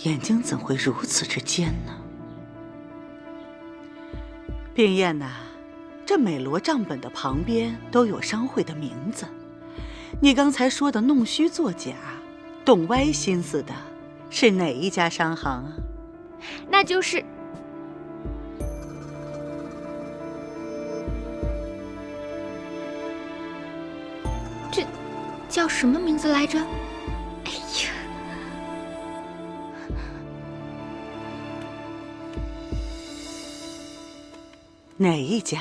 眼睛怎会如此之尖呢？冰燕呐，这美罗账本的旁边都有商会的名字，你刚才说的弄虚作假、动歪心思的，是哪一家商行啊？那就是这叫什么名字来着？哎呀，哪一家？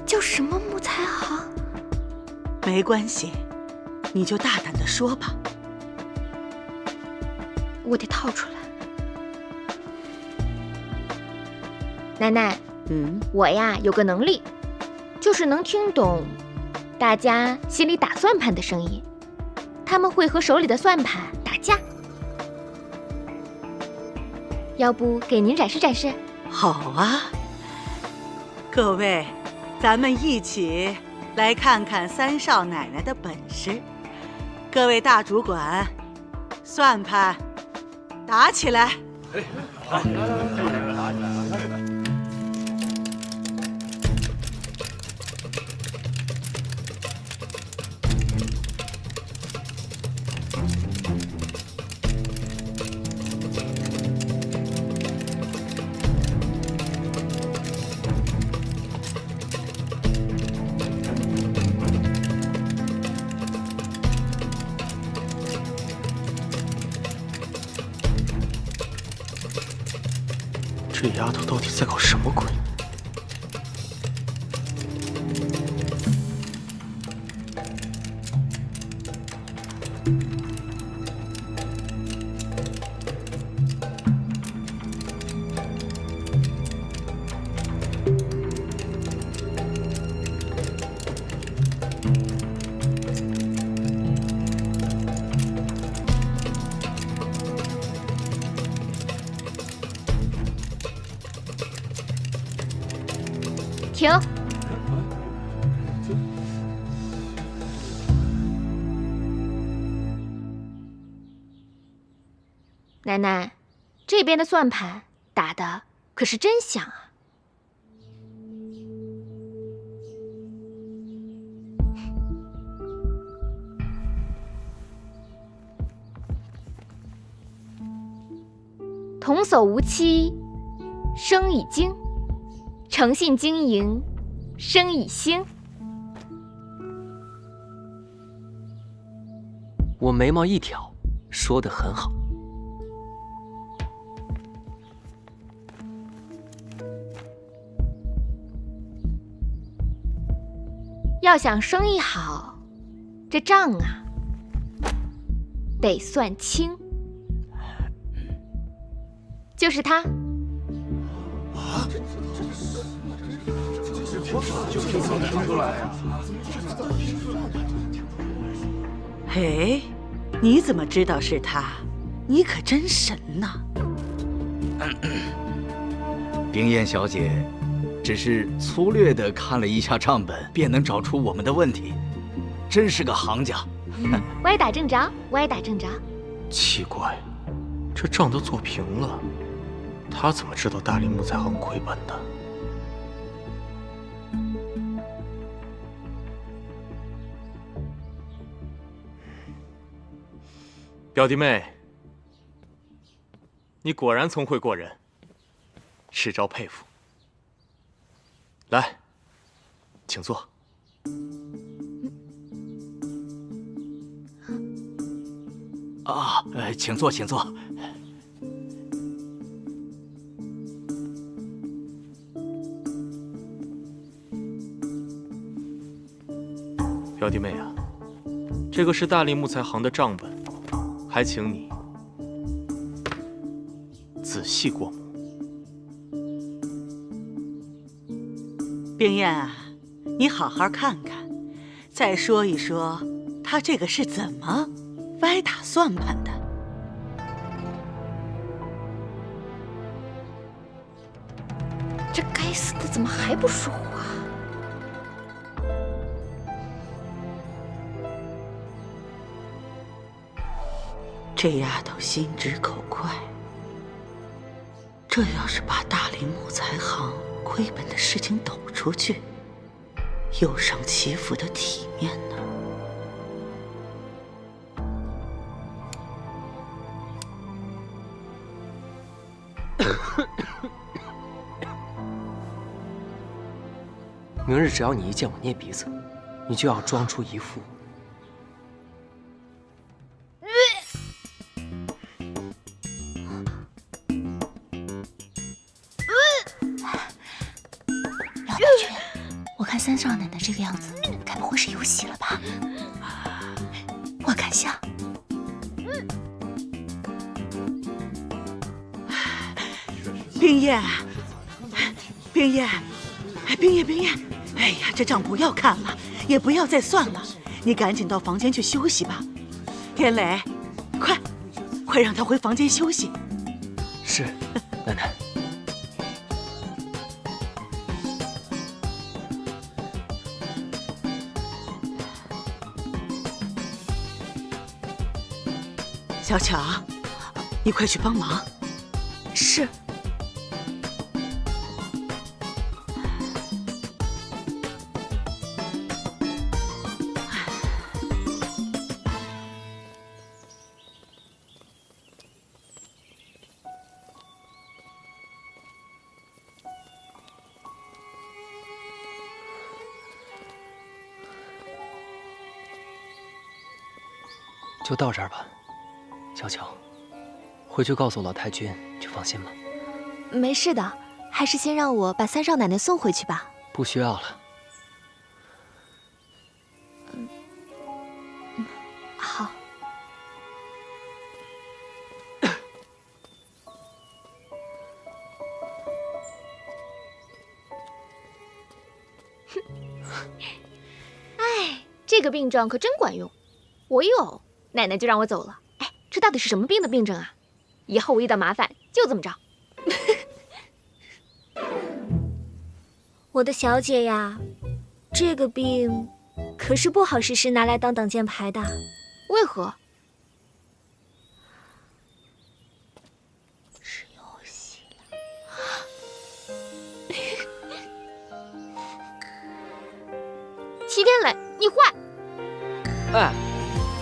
叫什么木材行？没关系，你就大胆地说吧。我得套出来。奶奶，我呀有个能力，就是能听懂大家心里打算盘的声音，他们会和手里的算盘打架。要不给您展示展示？好啊，各位，咱们一起来看看三少奶奶的本事。各位大主管，算盘打起来！这丫头到底在搞什么鬼？停！奶奶，这边的算盘打的可是真响啊！童叟无欺，生已精；诚信经营，生已兴。我眉毛一挑，说得很好。要想生意好，这账啊得算清。就是他。啊！嘿，你怎么知道是他？你可真神呐！冰燕小姐，只是粗略地看了一下账本，便能找出我们的问题，真是个行家。歪打正着，歪打正着。奇怪，这账都做平了，他怎么知道大林木材行亏本的？表弟妹，你果然聪慧过人，世昭佩服。来，请坐。啊，请坐，请坐。表弟妹啊，这个是大林木材行的账本，还请你仔细过目。冰燕啊，你好好看看，再说一说他这个是怎么歪打算盘的。这该死的怎么还不说话？这丫头心直口快，这要是把大林木材行亏本的事情抖出去，又伤齐府的体面呢。明日只要你一见我捏鼻子，你就要装出一副姚大军，我看三少奶奶这个样子，该不会是有喜了吧？我看像。冰燕，冰燕，冰燕，冰燕，哎呀，这账不要看了，也不要再算了，你赶紧到房间去休息吧。天磊，快让他回房间休息。是，奶奶。小强，你快去帮忙。是。就到这儿吧，小乔，回去告诉老太君就放心吧。没事的，还是先让我把三少奶奶送回去吧。不需要了。好。哎，这个病症可真管用，我有。奶奶就让我走了。哎，这到底是什么病的病症啊？以后我遇到麻烦就这么着。我的小姐呀，这个病可是不好时时拿来当挡箭牌的。为何？是游戏了。齐天磊，你坏！哎。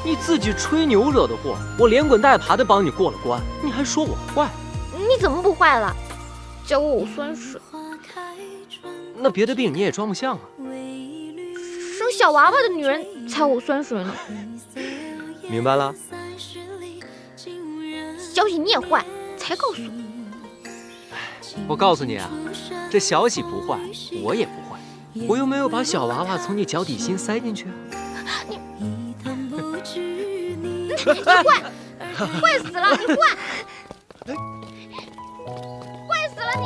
你自己吹牛惹的祸，我连滚带爬的帮你过了关，你还说我坏？你怎么不坏了？教我酸水。那别的病你也装不像啊。生小娃娃的女人才有酸水呢。明白了。小喜你也坏，才告诉我。我告诉你啊，这小喜不坏，我也不坏。我又没有把小娃娃从你脚底心塞进去。你坏，坏死了！你坏，坏死了你！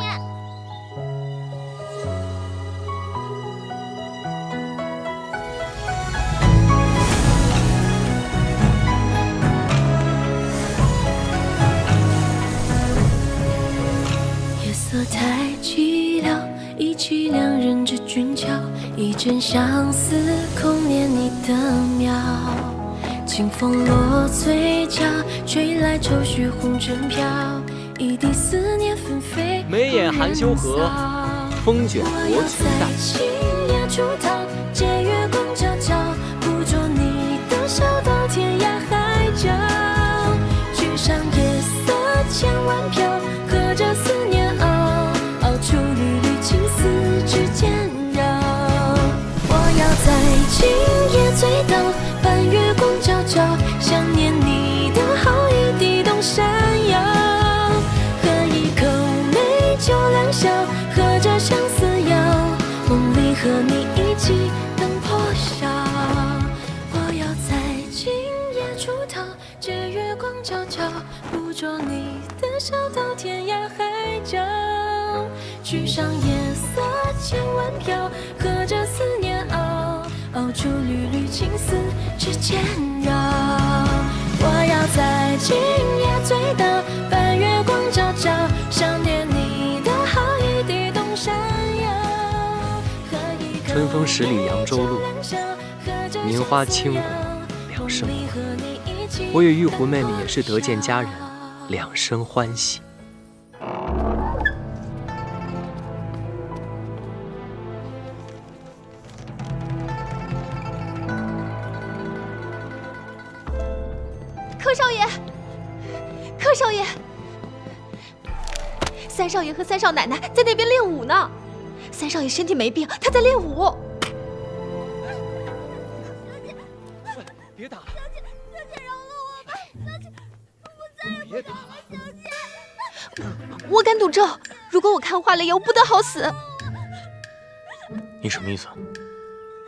夜色太寂寥，忆起两人之俊俏，一阵相思空恋你的妙。清风落嘴角，吹来愁绪红尘飘，一地思念纷飞。眉眼含羞荷，风卷罗裙带。青叶出逃，借月光皎皎，捕捉你的笑到天涯海角。举上夜色千万飘，和着思念熬，熬出缕缕青丝指尖绕。我要在今夜醉倒，半月光皎皎，想念你的好意地动山摇。喝一口美酒良宵，和着相思谣，梦里和你一起等破晓。我要在今夜出逃，借月光皎皎，捕捉你的笑到天涯海角。举上夜色千万飘，和着思念熬，熬出缕缕青丝指尖绕。我要在今夜醉倒，半月光皎皎，想念你的好意地动山摇。春风十里扬州路，名花倾国两生花。我与玉狐妹妹也是得见佳人，两生欢喜。柯少爷，柯少爷，三少爷和三少奶奶在那边练武呢。三少爷身体没病，他在练武。别打了！小姐饶了我吧！小姐，我再也不敢了，小姐。我敢赌咒，如果我看花了，由不得好死。你什么意思？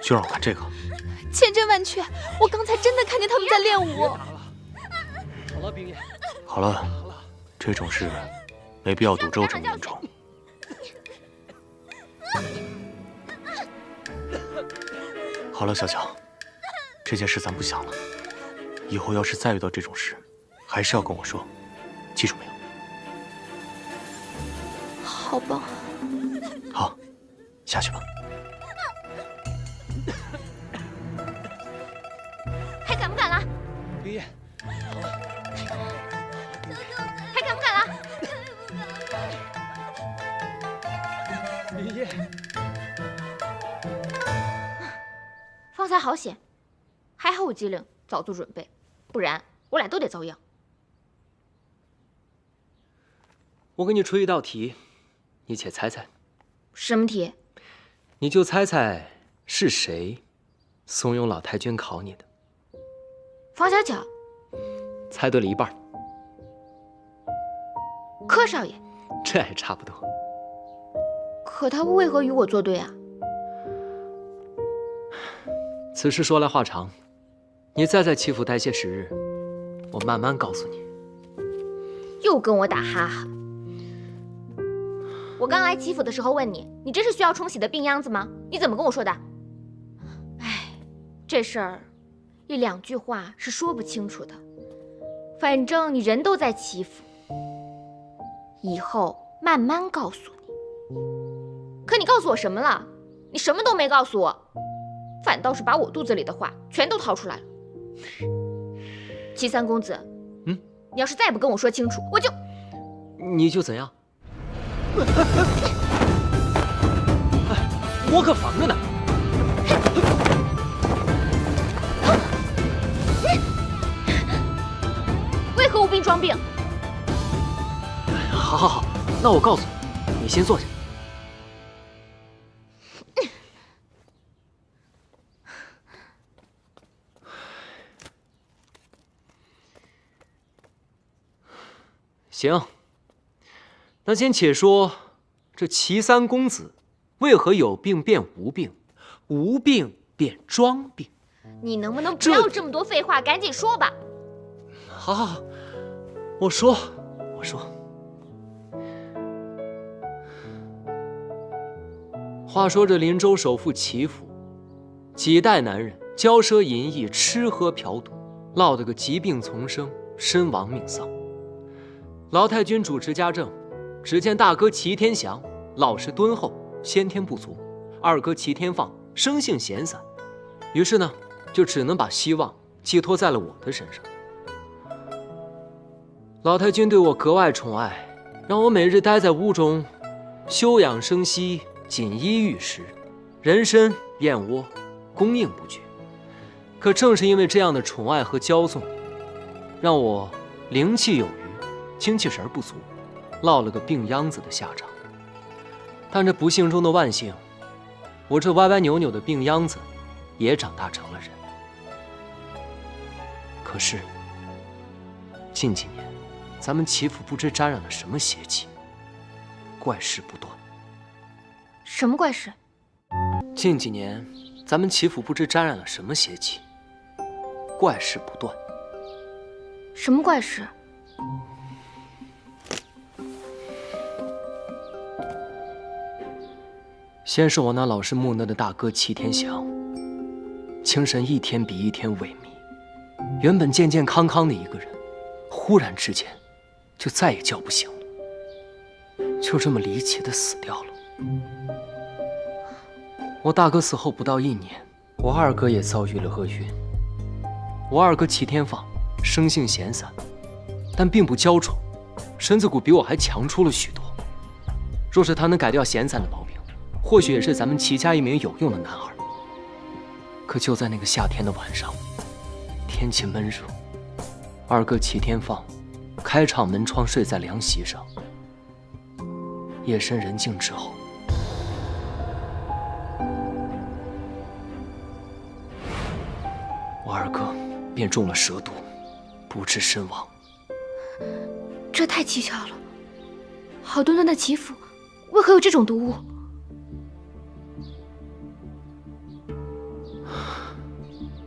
就让我看这个？千真万确，我刚才真的看见他们在练武。好了，冰叶。好了，这种事没必要赌咒这么严重。好了，小强，这件事咱不想了。以后要是再遇到这种事，还是要跟我说，记住没有？好吧。好，下去吧。还敢不敢了？冰叶，好了。方才好险，还好我机灵，早做准备，不然我俩都得遭殃。我给你出一道题，你且猜猜。什么题？你就猜猜是谁怂恿老太君考你的。方小巧。猜对了一半。柯少爷。这还差不多。可他为何与我作对啊？此事说来话长，你再在齐府待些时日，我慢慢告诉你。又跟我打哈哈。我刚来齐府的时候问你，你这是需要冲洗的病秧子吗？你怎么跟我说的？哎，这事儿一两句话是说不清楚的。反正你人都在齐府，以后慢慢告诉你。可你告诉我什么了？你什么都没告诉我，反倒是把我肚子里的话全都掏出来了。齐三公子，你要是再不跟我说清楚，我就……你就怎样？我可防着呢。为何无病装病？好好好，那我告诉你，你先坐下。行，那先且说这齐三公子为何有病变无病，无病变装病？你能不能不要这么多废话，赶紧说吧。好好好，我说。话说这林州首富齐府，几代男人骄奢淫逸，吃喝嫖赌，落得个疾病丛生，身亡命丧。老太君主持家政，只见大哥齐天祥老实敦厚，先天不足；二哥齐天放生性闲散，于是呢，就只能把希望寄托在了我的身上。老太君对我格外宠爱，让我每日待在屋中，休养生息，锦衣玉食，人参燕窝供应不绝。可正是因为这样的宠爱和骄纵，让我灵气有余，精气神不足，落了个病秧子的下场。但这不幸中的万幸，我这歪歪扭扭的病秧子也长大成了人。可是近几年，咱们齐府不知沾染了什么邪气，怪事不断。什么怪事？近几年，咱们齐府不知沾染了什么邪气，怪事不断。什么怪事？先是我那老实木讷的大哥齐天祥，精神一天比一天萎靡，原本健健康康的一个人，忽然之间就再也叫不醒了，就这么离奇的死掉了。我大哥死后不到1年，我二哥也遭遇了厄运。我二哥齐天放生性闲散，但并不娇宠，身子骨比我还强出了许多。若是他能改掉闲散的毛病，或许也是咱们齐家一名有用的男儿。可就在那个夏天的晚上，天气闷热，二哥齐天放开敞门窗睡在凉席上。夜深人静之后，我二哥便中了蛇毒，不治身亡。这太蹊跷了，好端端的齐府，为何有这种毒物？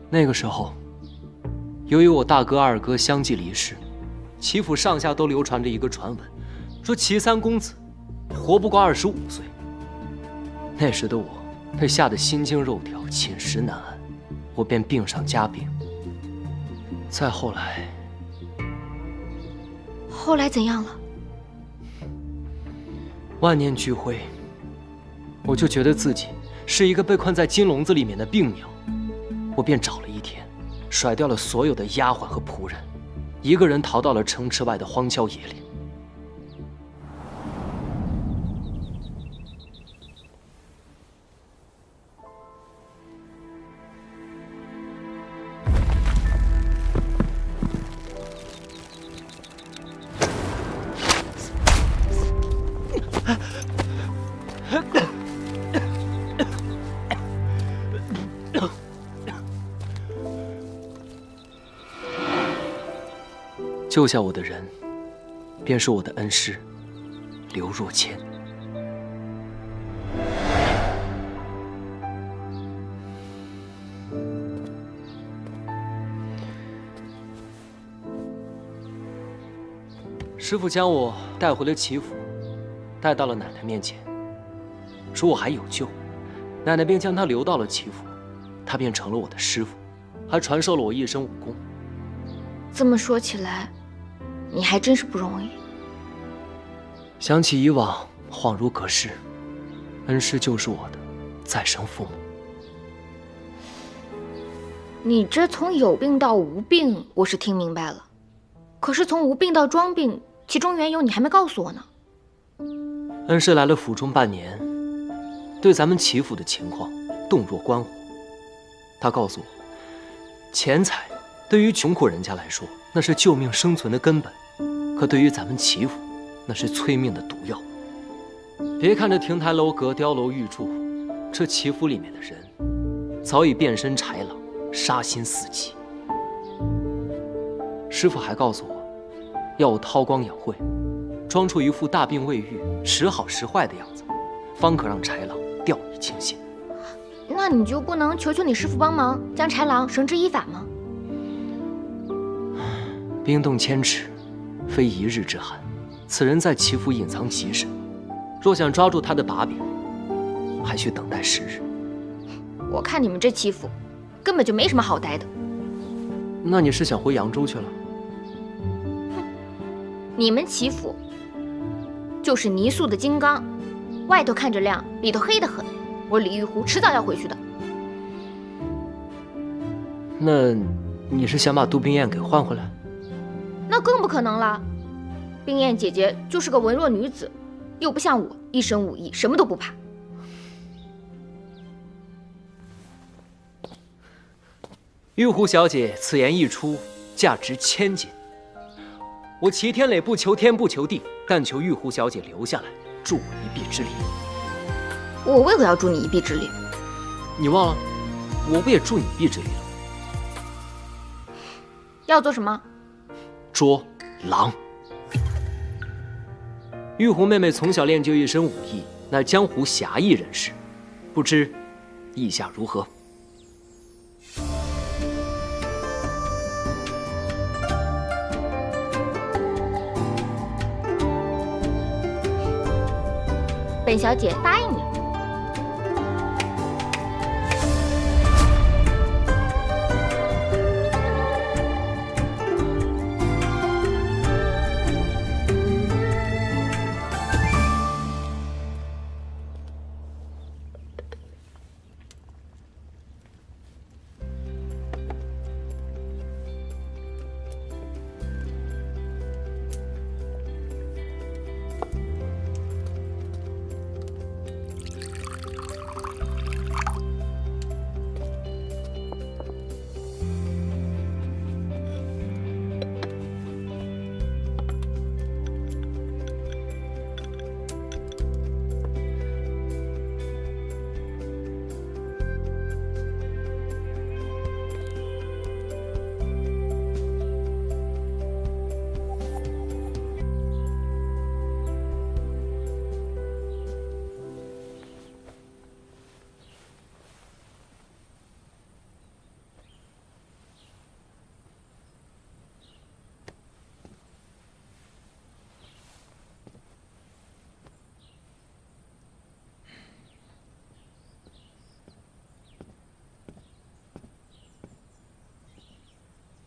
那个时候，由于我大哥二哥相继离世，齐府上下都流传着一个传闻，说齐三公子活不过25岁。那时的我被吓得心惊肉跳，寝食难安，我便病上加病。再后来，后来怎样了？万念俱灰，我就觉得自己是一个被困在金笼子里面的病鸟。我便找了一天，甩掉了所有的丫鬟和仆人，一个人逃到了城池外的荒郊野岭。救下我的人，便是我的恩师刘若谦。师傅将我带回了齐府，带到了奶奶面前，说我还有救，奶奶便将他留到了齐府，他便成了我的师傅，还传授了我一身武功。这么说起来，你还真是不容易。想起以往，恍如隔世，恩师就是我的再生父母。你这从有病到无病，我是听明白了，可是从无病到装病，其中缘由你还没告诉我呢。恩师来了府中半年，对咱们齐府的情况洞若观火。他告诉我，钱财对于穷苦人家来说，那是救命生存的根本，可对于咱们齐府，那是催命的毒药。别看这亭台楼阁、碉楼玉柱，这齐府里面的人早已变身豺狼，杀心四起。师傅还告诉我，要我韬光养晦，装出一副大病未愈、时好时坏的样子，方可让豺狼掉以轻心。那你就不能求求你师傅帮忙，将豺狼绳之以法吗？冰冻千尺，非一日之寒。此人在齐府隐藏极深，若想抓住他的把柄，还需等待时日。我看你们这齐府，根本就没什么好待的。那你是想回扬州去了？你们齐府就是泥塑的金刚，外头看着亮，里头黑得很。我李玉湖迟早要回去的。那你是想把杜冰雁给换回来？那更不可能了。冰雁姐姐就是个文弱女子，又不像我一身武艺，什么都不怕。玉湖小姐此言一出，价值1000金。我齐天磊不求天不求地，但求玉湖小姐留下来，助我一臂之力。我为何要助你一臂之力？你忘了，我不也助你一臂之力了？要做什么？捉狼。玉湖妹妹从小练就一身武艺，乃江湖侠义人士，不知意下如何？本小姐答应你。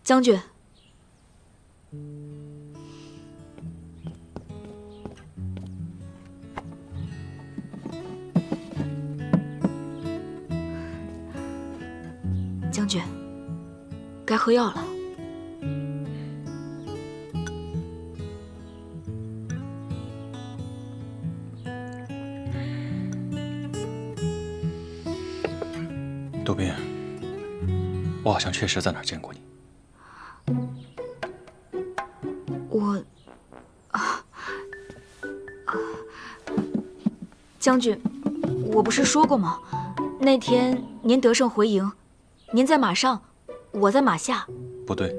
将军，将军，该喝药了。杜宾，我好像确实在哪儿见过你。将军，我不是说过吗？那天您得胜回营，您在马上，我在马下。不对，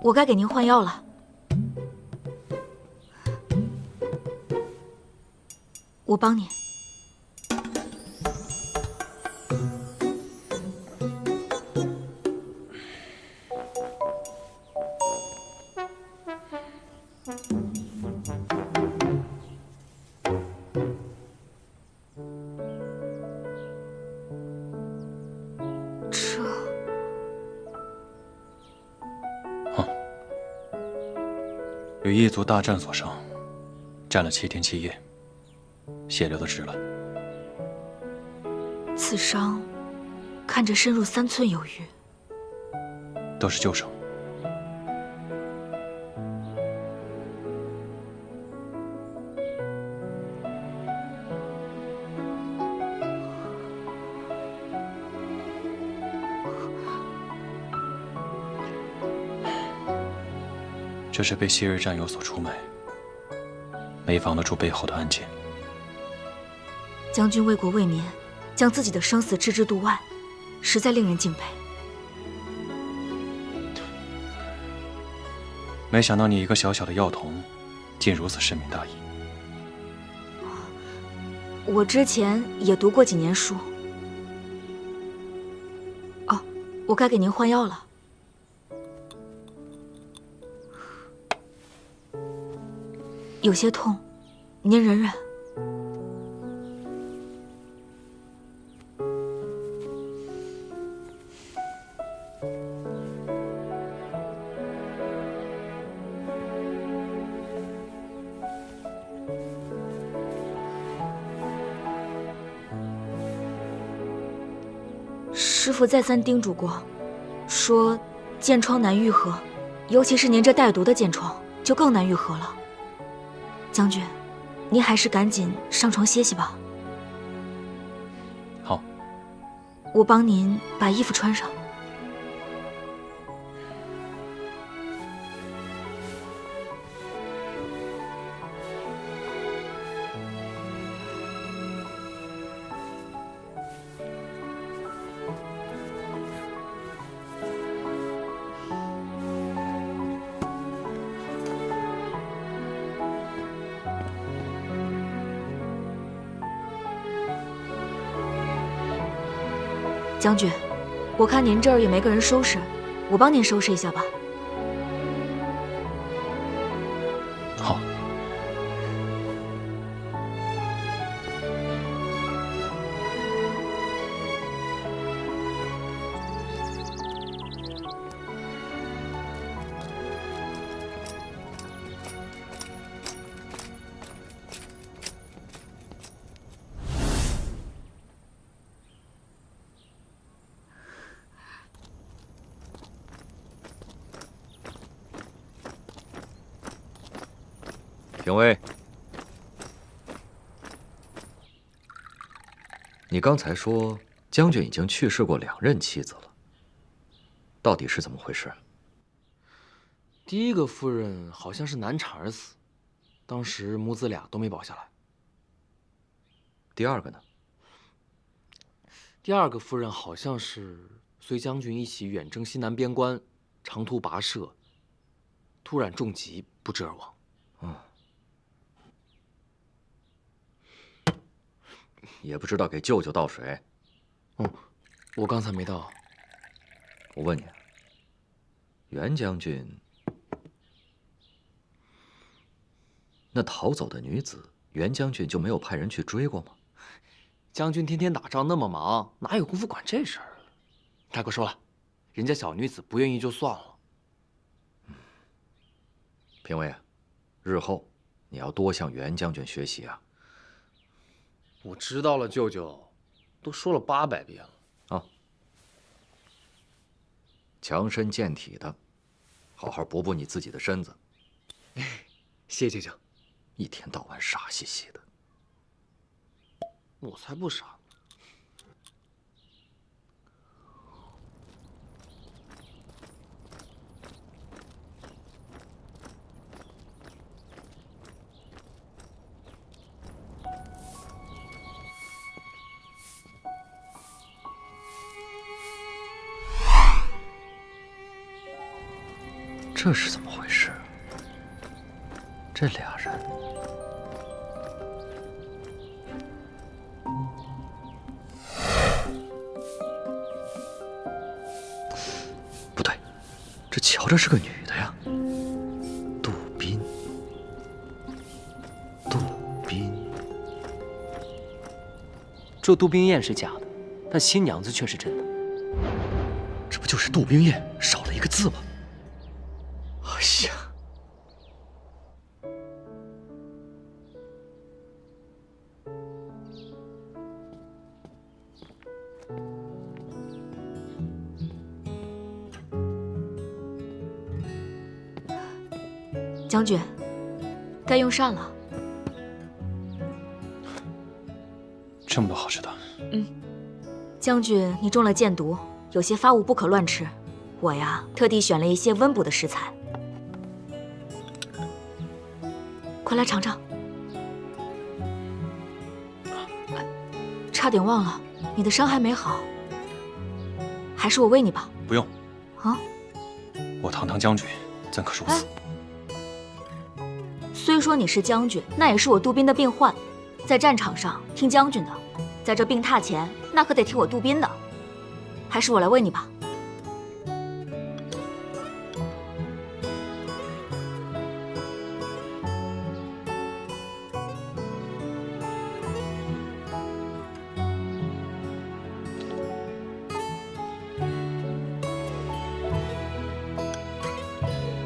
我该给您换药了。我帮你。与异族大战所伤，战了7天7夜，血流的止了。此伤看着深入3寸有余，都是旧伤。这是被昔日战友所出卖，没防得住背后的暗箭。将军为国为民，将自己的生死置之度外，实在令人敬佩。没想到你一个小小的药童，竟如此深明大义。我之前也读过几年书。哦，我该给您换药了。有些痛，您忍忍。师父再三叮嘱过，说剑疮难愈合，尤其是您这带毒的剑疮，就更难愈合了。将军，您还是赶紧上床歇息吧。好，我帮您把衣服穿上。将军，我看您这儿也没个人收拾，我帮您收拾一下吧。好。廷尉，你刚才说将军已经去世过2任妻子了，到底是怎么回事？第一个夫人好像是难产而死，当时母子俩都没保下来。第二个呢？第二个夫人好像是随将军一起远征西南边关，长途跋涉，突然中疾不治而亡。也不知道给舅舅倒水。我刚才没倒。我问你，袁将军那逃走的女子，袁将军就没有派人去追过吗？将军天天打仗那么忙，哪有功夫管这事儿？大哥说了，人家小女子不愿意就算了。评委，日后你要多向袁将军学习啊。我知道了，舅舅，都说了800遍了。强身健体的，好好补补你自己的身子。谢舅舅。一天到晚傻兮兮的。我才不傻。这是怎么回事？这俩人，不对，这瞧着是个女的呀。杜宾，杜宾，这杜冰雁是假的，但新娘子却是真的。这不就是杜冰雁少了一个字吗？哎呀！将军，该用膳了。这么多好吃的。将军，你中了箭毒，有些发物不可乱吃。我呀，特地选了一些温补的食材。快来尝尝。差点忘了，你的伤还没好，还是我喂你吧。不用。啊？我堂堂将军，怎可如此？虽说你是将军，那也是我杜宾的病患，在战场上听将军的，在这病榻前，那可得听我杜宾的。还是我来喂你吧。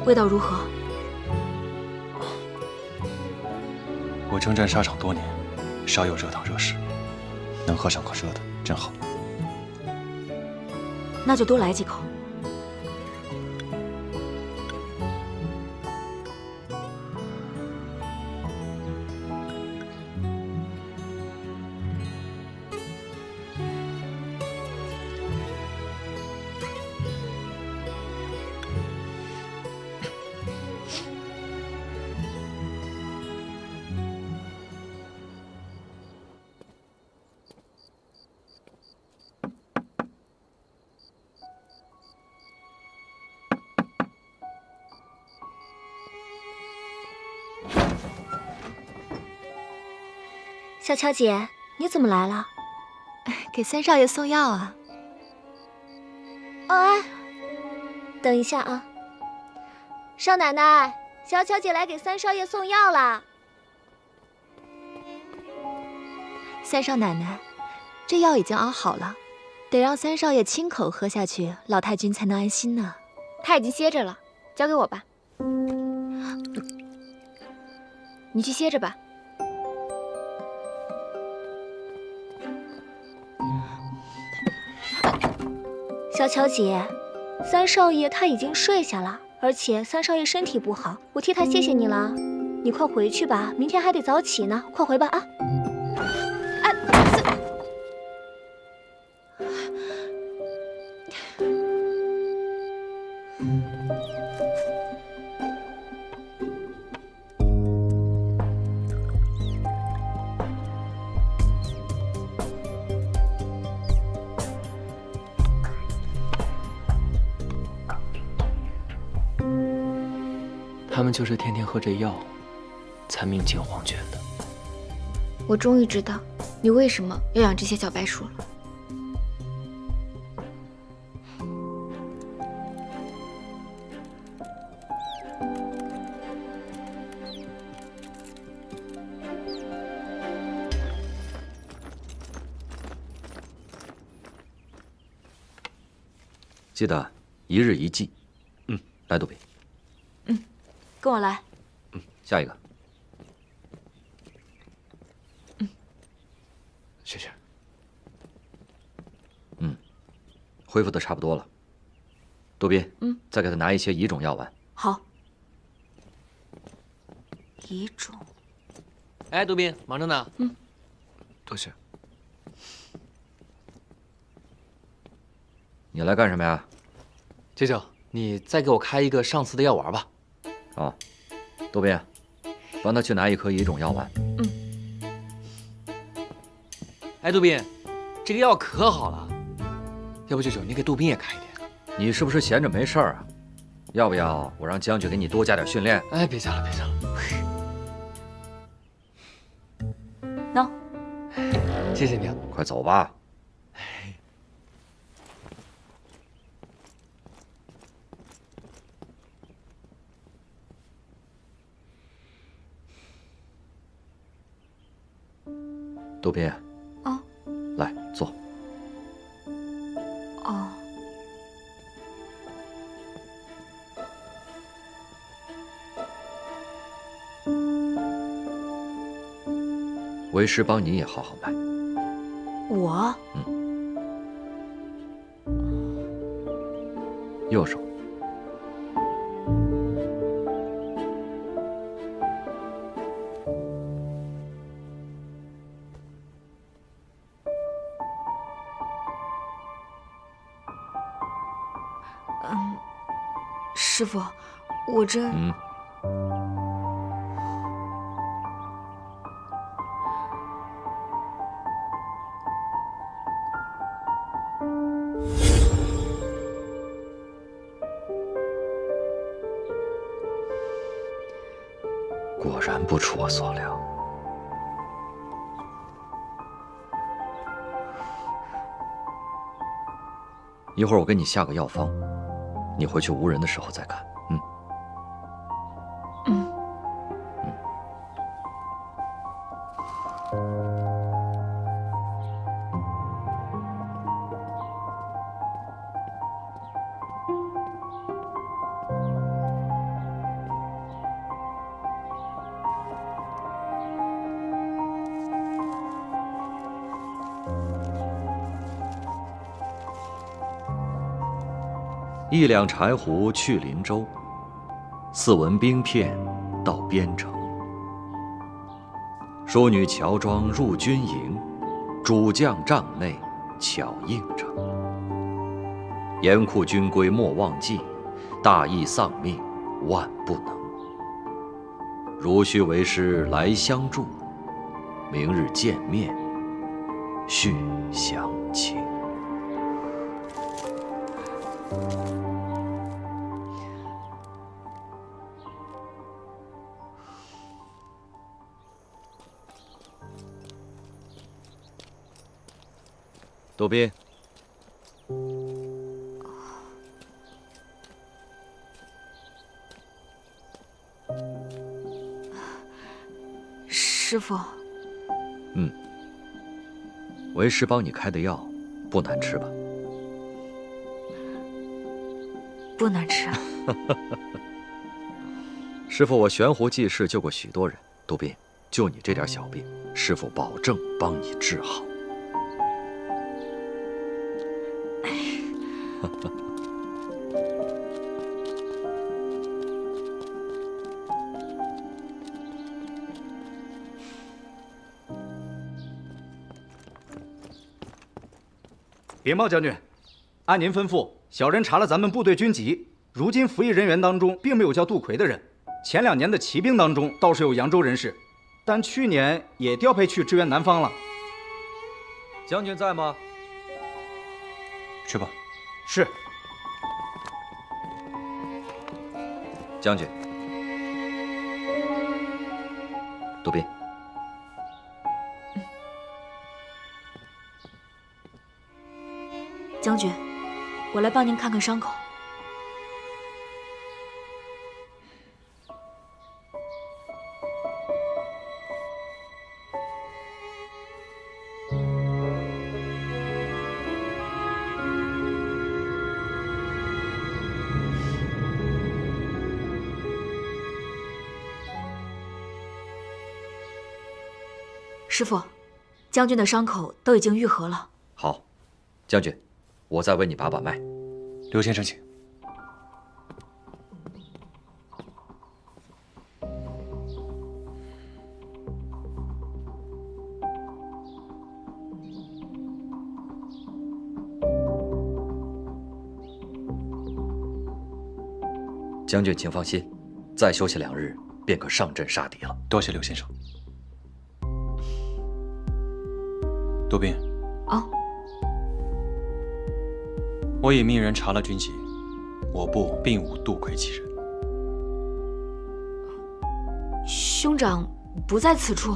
味道如何？我征战沙场多年，少有热汤热食，能喝上口热的真好。那就多来几口。小乔姐，你怎么来了？给三少爷送药啊。哎，等一下啊，少奶奶，小乔姐来给三少爷送药啦。三少奶奶，这药已经熬好了，得让三少爷亲口喝下去，老太君才能安心呢。他已经歇着了，交给我吧。你去歇着吧。小乔姐，三少爷他已经睡下了，而且三少爷身体不好，我替他谢谢你了。你快回去吧，明天还得早起呢，快回吧啊！他们就是天天喝这药，才命进黄泉的。我终于知道你为什么要养这些小白鼠了。记得一日一剂。来，杜宾。跟我来。下一个。谢谢。恢复的差不多了。杜宾，再给他拿一些乙种药丸。好。乙种。哎，杜宾，忙着呢。多谢。你来干什么呀？舅舅，你再给我开一个上次的药丸吧。哦，杜宾，帮他去拿一颗乙种药丸。哎，杜宾，这个药可好了，要不舅舅你给杜宾也开一点？你是不是闲着没事儿啊？要不要我让将军给你多加点训练？哎，别加了，别加了。喏，谢谢你啊。快走吧。杜宾。啊。来坐。哦。为师帮你也好好卖。我？右手。师傅，我这……果然不出我所料。一会儿我给你下个药方，你回去无人的时候再看。1两柴胡去灵州，4文冰片到边城。淑女乔装入军营，主将帐内巧应承。严酷军规莫忘记，大义丧命万不能。如须为师来相助，明日见面续详情。杜宾，师傅。为师帮你开的药，不难吃吧？不难吃。师傅，我悬壶济世救过许多人，杜宾，就你这点小病，师傅保证帮你治好。禀报将军，按您吩咐，小人查了咱们部队军籍，如今服役人员当中并没有叫杜奎的人。前2年的骑兵当中倒是有扬州人士，但去年也调配去支援南方了。将军在吗？去吧。是。将军，杜宾。将军，我来帮您看看伤口。师傅，将军的伤口都已经愈合了。好，将军，我再为你把把脉。刘先生，请。将军，请放心，再休息2日，便可上阵杀敌了。多谢刘先生。杜宾。啊。我已命人查了军籍，我部并无杜魁其人。兄长不在此处，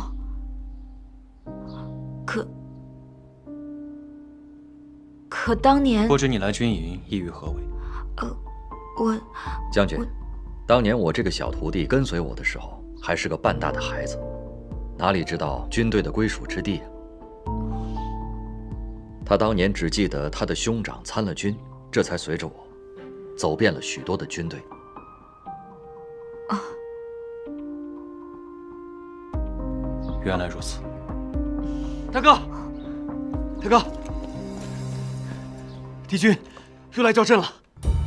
可当年不知你来军营意欲何为？我将军，当年我这个小徒弟跟随我的时候，还是个半大的孩子，哪里知道军队的归属之地啊？他当年只记得他的兄长参了军，这才随着我走遍了许多的军队。原来如此。大哥，大哥，敌军又来叫阵了，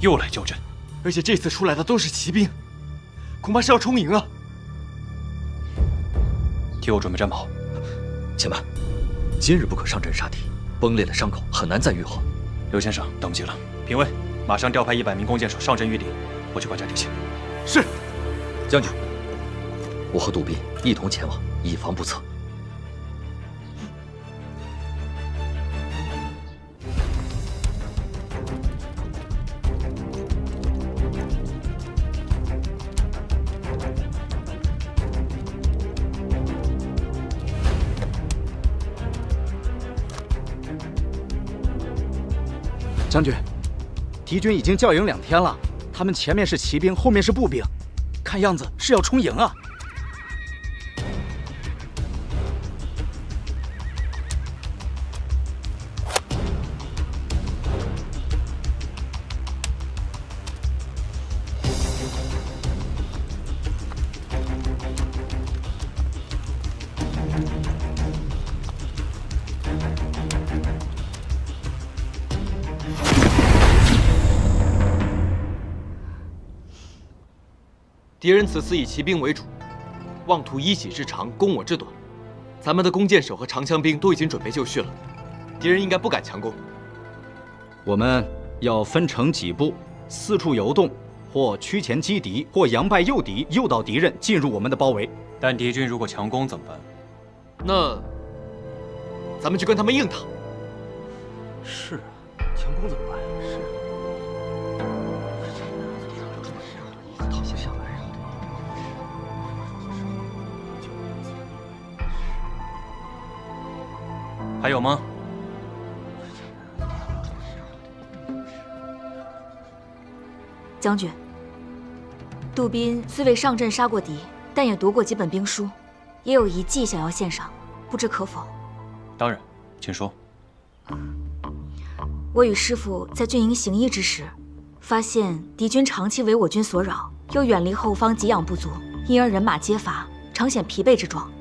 又来叫阵，而且这次出来的都是骑兵，恐怕是要冲营啊！替我准备战袍。且慢，今日不可上阵杀敌，崩裂的伤口很难再愈合。刘先生，等不及了，评尉，马上调派100名弓箭手上阵御敌，我去观察敌情。是，将军，我和杜宾一同前往，以防不测。将军，敌军已经教营2天了，他们前面是骑兵，后面是步兵，看样子是要冲营啊！敌人此次以骑兵为主，妄图依己之长，攻我之短。咱们的弓箭手和长枪兵都已经准备就绪了，敌人应该不敢强攻。我们要分成几步，四处游动，或趋前击敌，或佯败诱敌，诱导敌人进入我们的包围。但敌军如果强攻怎么办？那咱们就跟他们硬打。是啊，强攻怎么办？是。还有吗？将军，杜宾虽未上阵杀过敌，但也读过几本兵书，也有一计想要献上，不知可否？当然，请说。我与师父在军营行医之时，发现敌军长期为我军所扰，又远离后方给养不足，因而人马皆乏，常显疲惫之状。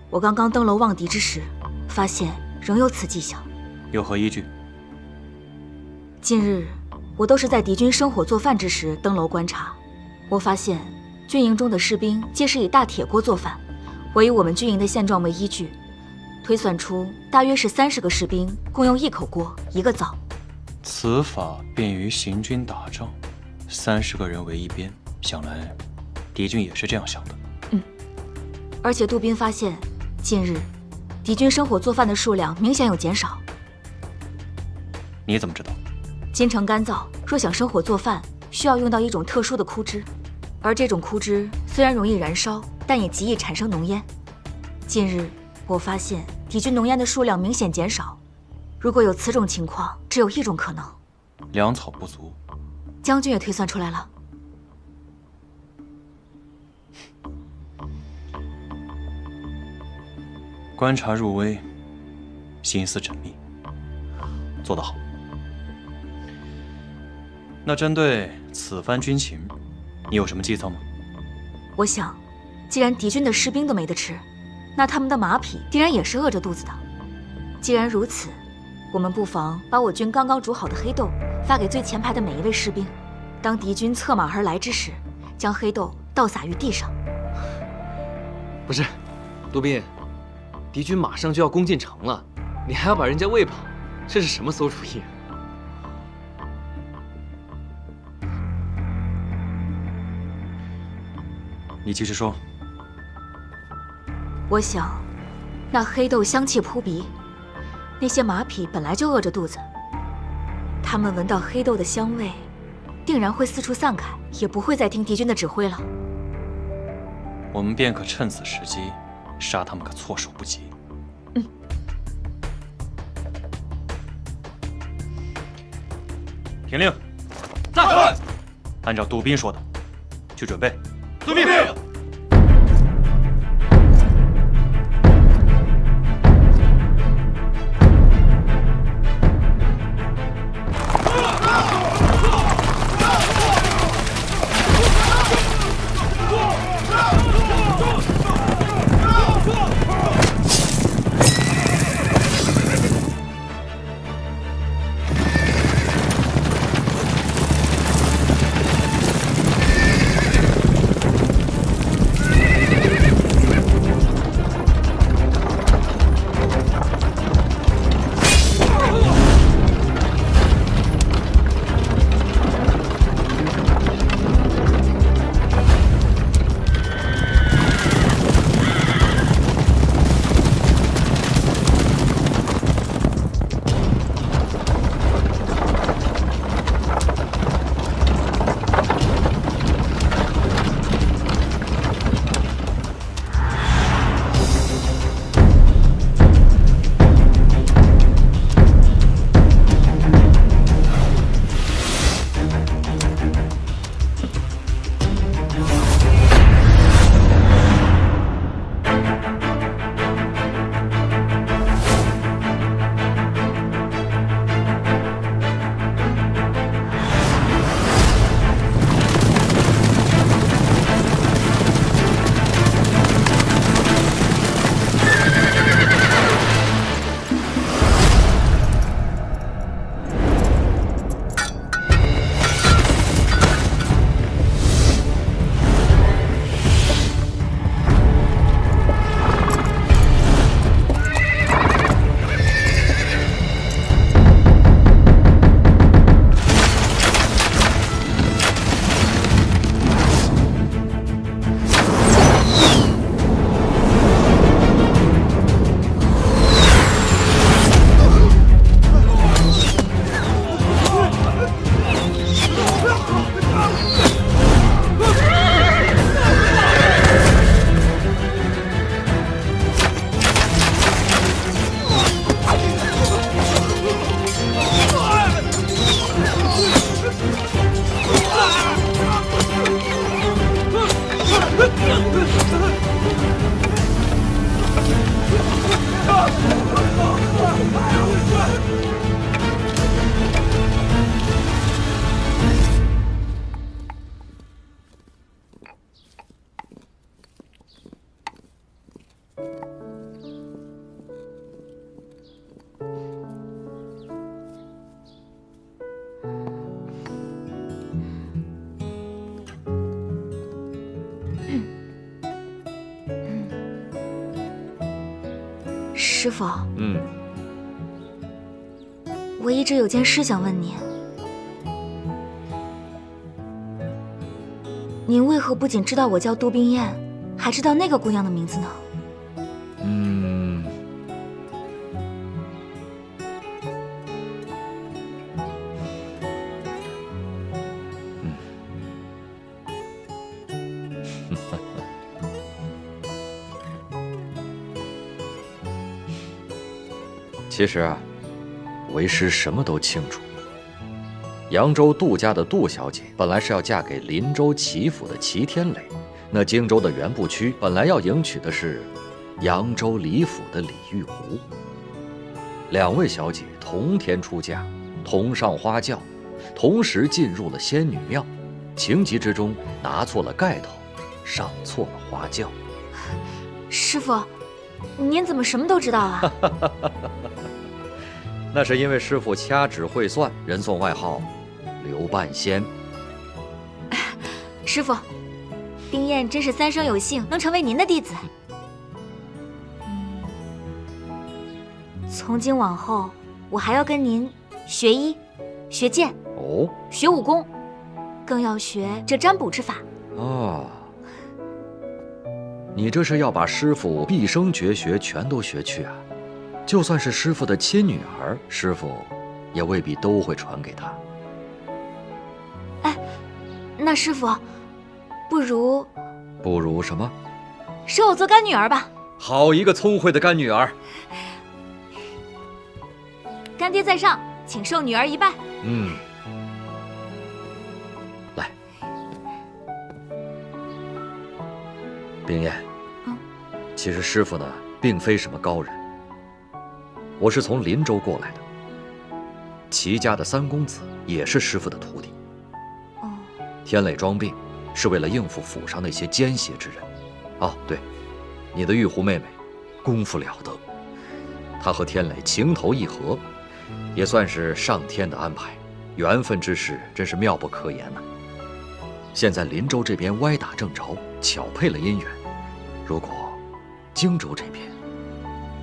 我刚刚登楼望敌之时，发现仍有此迹象。有何依据？近日我都是在敌军生火做饭之时登楼观察，我发现军营中的士兵皆是以大铁锅做饭，我以我们军营的现状为依据，推算出大约是30个士兵共用1口锅1个灶。此法便于行军打仗，30个人为一边，想来敌军也是这样想的。而且杜宾发现近日敌军生火做饭的数量明显有减少。你怎么知道？金城干燥，若想生火做饭，需要用到一种特殊的枯枝，而这种枯枝虽然容易燃烧，但也极易产生浓烟。近日我发现敌军浓烟的数量明显减少，如果有此种情况，只有一种可能：粮草不足。将军也推算出来了。观察入微，心思缜密，做得好。那针对此番军情，你有什么计策吗？我想，既然敌军的士兵都没得吃，那他们的马匹定然也是饿着肚子的。既然如此，我们不妨把我军刚刚煮好的黑豆发给最前排的每一位士兵，当敌军策马而来之时，将黑豆倒洒于地上。不是，杜宾，敌军马上就要攻进城了，你还要把人家喂饱，这是什么馊主意？你继续说。我想，那黑豆香气扑鼻，那些马匹本来就饿着肚子，他们闻到黑豆的香味，定然会四处散开，也不会再听敌军的指挥了。我们便可趁此时机，杀他们个措手不及。听令，在。按照杜宾说的，去准备。遵命。师傅，我一直有件事想问您，您为何不仅知道我叫杜冰燕，还知道那个姑娘的名字呢？其实啊，为师什么都清楚。扬州杜家的杜小姐本来是要嫁给林州齐府的齐天磊，那荆州的原部区本来要迎娶的是扬州李府的李玉湖。两位小姐同天出嫁，同上花轿，同时进入了仙女庙，情急之中拿错了盖头，上错了花轿。师傅，您怎么什么都知道啊？那是因为师傅掐指会算，人送外号刘半仙。师傅，冰燕真是三生有幸能成为您的弟子。从今往后，我还要跟您学医、学剑、学武功，更要学这占卜之法。你这是要把师傅毕生绝学全都学去啊？就算是师傅的亲女儿，师傅也未必都会传给他。哎，那师傅，不如什么？收我做干女儿吧。好一个聪慧的干女儿！干爹在上，请受女儿一拜。来，冰燕。其实师傅呢，并非什么高人，我是从林州过来的。齐家的三公子也是师傅的徒弟。天磊装病，是为了应付府上那些奸邪之人。哦，对，你的玉狐妹妹，功夫了得，她和天磊情投意合，也算是上天的安排，缘分之事真是妙不可言呐。现在林州这边歪打正着，巧配了姻缘。如果荆州这边，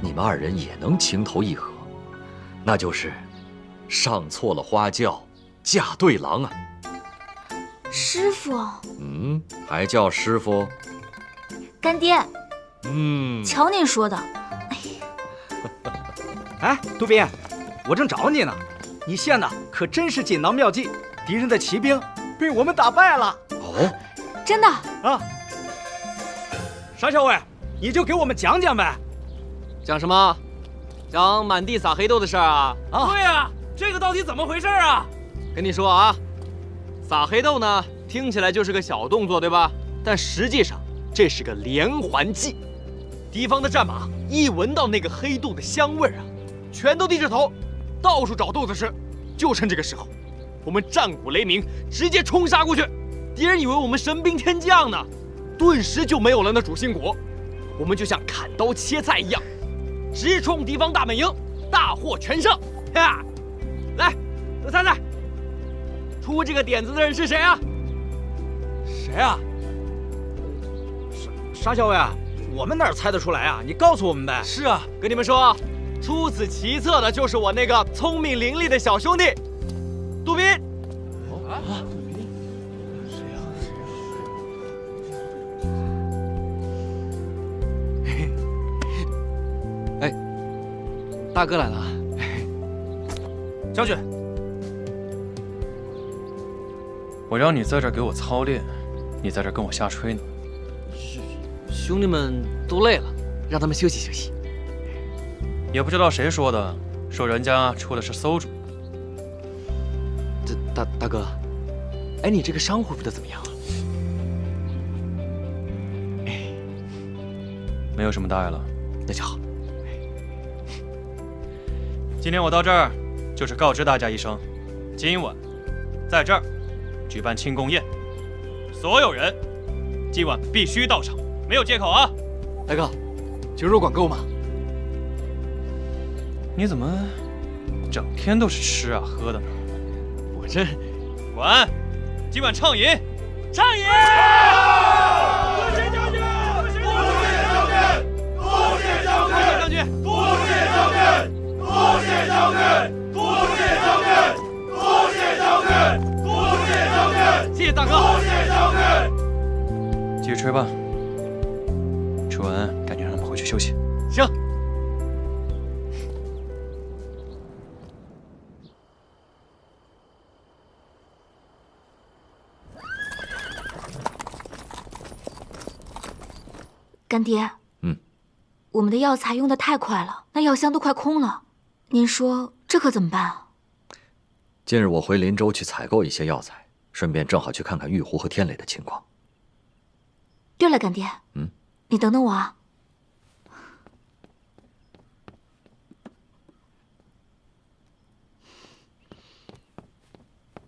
你们二人也能情投意合，那就是上错了花轿，嫁对郎啊！师傅，还叫师傅？干爹，瞧您说的。哎，杜宾，我正找你呢，你献的可真是锦囊妙计，敌人的骑兵被我们打败了。哦，真的啊？沙校尉，你就给我们讲讲呗。讲什么？讲满地撒黑豆的事儿啊？对呀，这个到底怎么回事啊？跟你说啊，撒黑豆呢，听起来就是个小动作，对吧？但实际上这是个连环计。敌方的战马一闻到那个黑豆的香味啊，全都低着头，到处找豆子吃。就趁这个时候，我们战鼓雷鸣，直接冲杀过去。敌人以为我们神兵天降呢，顿时就没有了那主心骨。我们就像砍刀切菜一样，直冲敌方大本营，大获全胜。呀，来，都猜猜，出这个点子的人是谁啊？谁啊？沙校尉，我们哪猜得出来啊？你告诉我们呗。是啊，跟你们说，出此其策的就是我那个聪明伶俐的小兄弟，杜宾。哎，大哥来了。将军，我让你在这儿给我操练，你在这儿跟我瞎吹呢。兄弟们都累了，让他们休息休息。也不知道谁说的，说人家出的是馊主。这大哥，哎，你这个伤恢复的怎么样啊？没有什么大碍了。那就好。今天我到这儿，就是告知大家一声，今晚在这儿举办庆功宴，所有人今晚必须到场，没有借口啊！大哥，酒肉管够吗？你怎么整天都是吃啊喝的呢？我这管，今晚畅饮，畅饮！多谢将军！多谢将军！多谢将军！多谢将军！多谢将军！多谢将军！多谢将军！谢谢大哥！多谢将军！继续吹吧。吹完赶紧让他们回去休息。行。干爹，我们的药材用的太快了，那药箱都快空了，您说这可怎么办啊？近日我回林州去采购一些药材，顺便正好去看看玉狐和天磊的情况。对了，干爹，你等等我啊。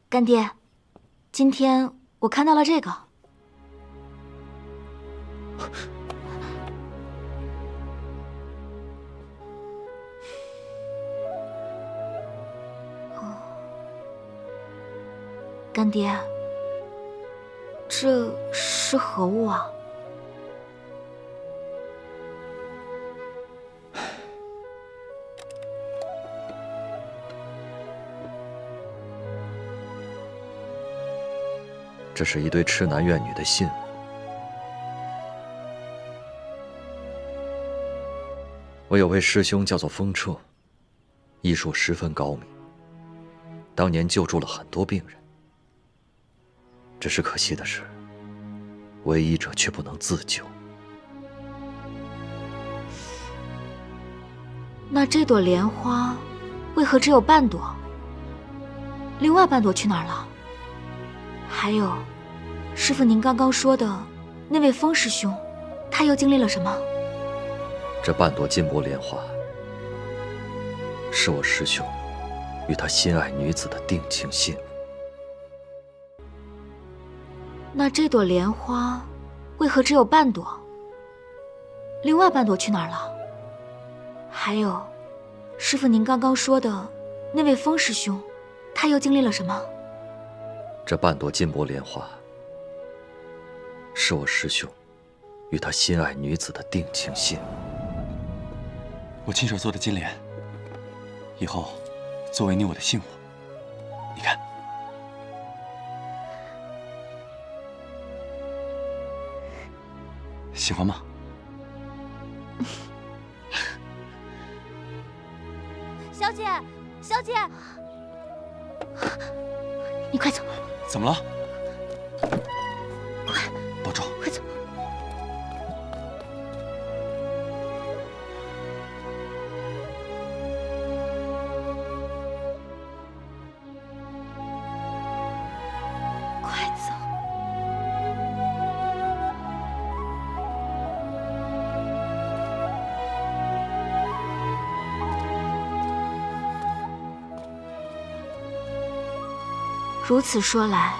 干爹，今天我看到了这个。干爹，这是何物啊？这是一对痴男怨女的信。我有位师兄叫做风彻，医术十分高明，当年救助了很多病人。只是可惜的是，唯一者却不能自救。那这朵莲花为何只有半朵？另外半朵去哪儿了？还有，师父您刚刚说的那位风师兄，他又经历了什么？这半朵金箔莲花，是我师兄与他心爱女子的定情信。那这朵莲花为何只有半朵？另外半朵去哪儿了？还有，师父您刚刚说的那位风师兄，他又经历了什么？这半朵金箔莲花，是我师兄与他心爱女子的定情信。我亲手做的金莲，以后作为你我的信物。你看，喜欢吗？小姐，小姐，你快走！怎么了？保重，快走！快走！如此说来，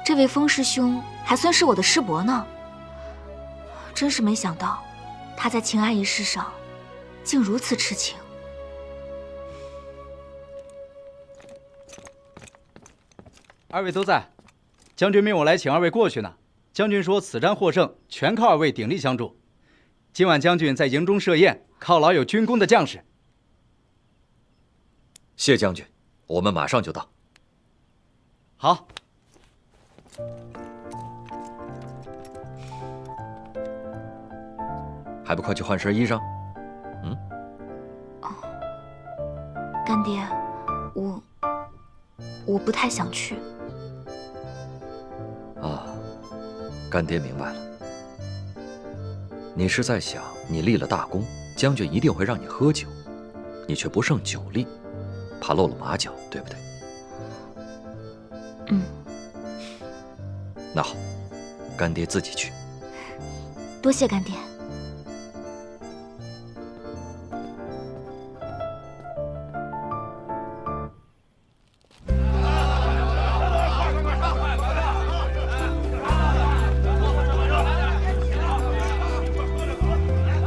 这位风师兄还算是我的师伯呢。真是没想到，他在情爱一事上，竟如此痴情。二位都在，将军命我来请二位过去呢。将军说此战获胜，全靠二位鼎力相助。今晚将军在营中设宴，犒劳有军功的将士。谢将军，我们马上就到。好。还不快去换身衣裳？干爹，我不太想去。啊，干爹明白了。你是在想，你立了大功，将军一定会让你喝酒，你却不胜酒力，怕露了马脚，对不对？那好，干爹自己去。多谢干爹。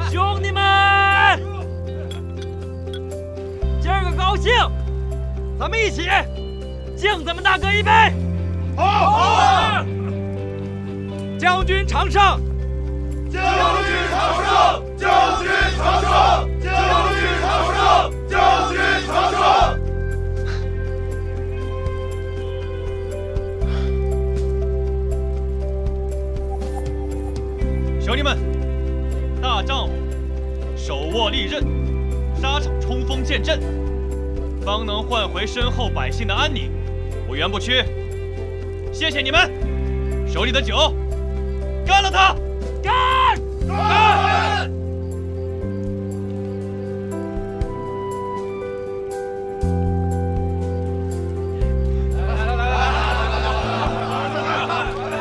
兄弟们，今儿个高兴，咱们一起敬咱们大哥一杯。好！将军常胜！将军常胜！将军常胜！将军常胜！将军常胜！兄弟们，大丈夫手握利刃，沙场冲锋陷阵，方能换回身后百姓的安宁。我袁不屈，谢谢你们！手里的酒，干了他！干！干！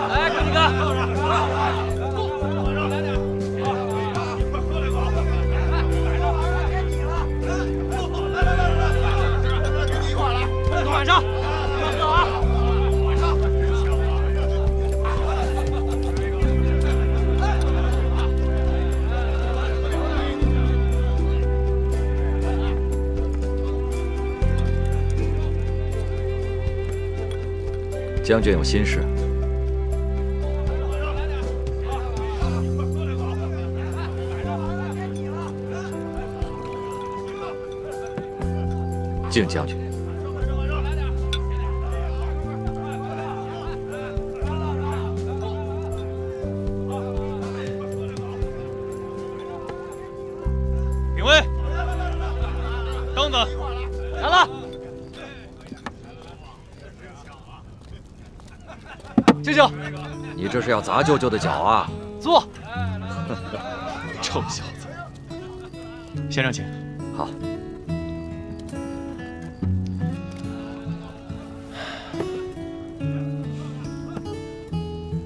来，哥几个！晚上，喝啊！将军有心事。敬将军。评委，凳子来了。静静，你这是要砸舅舅的脚啊？坐。臭小子，先生请。好。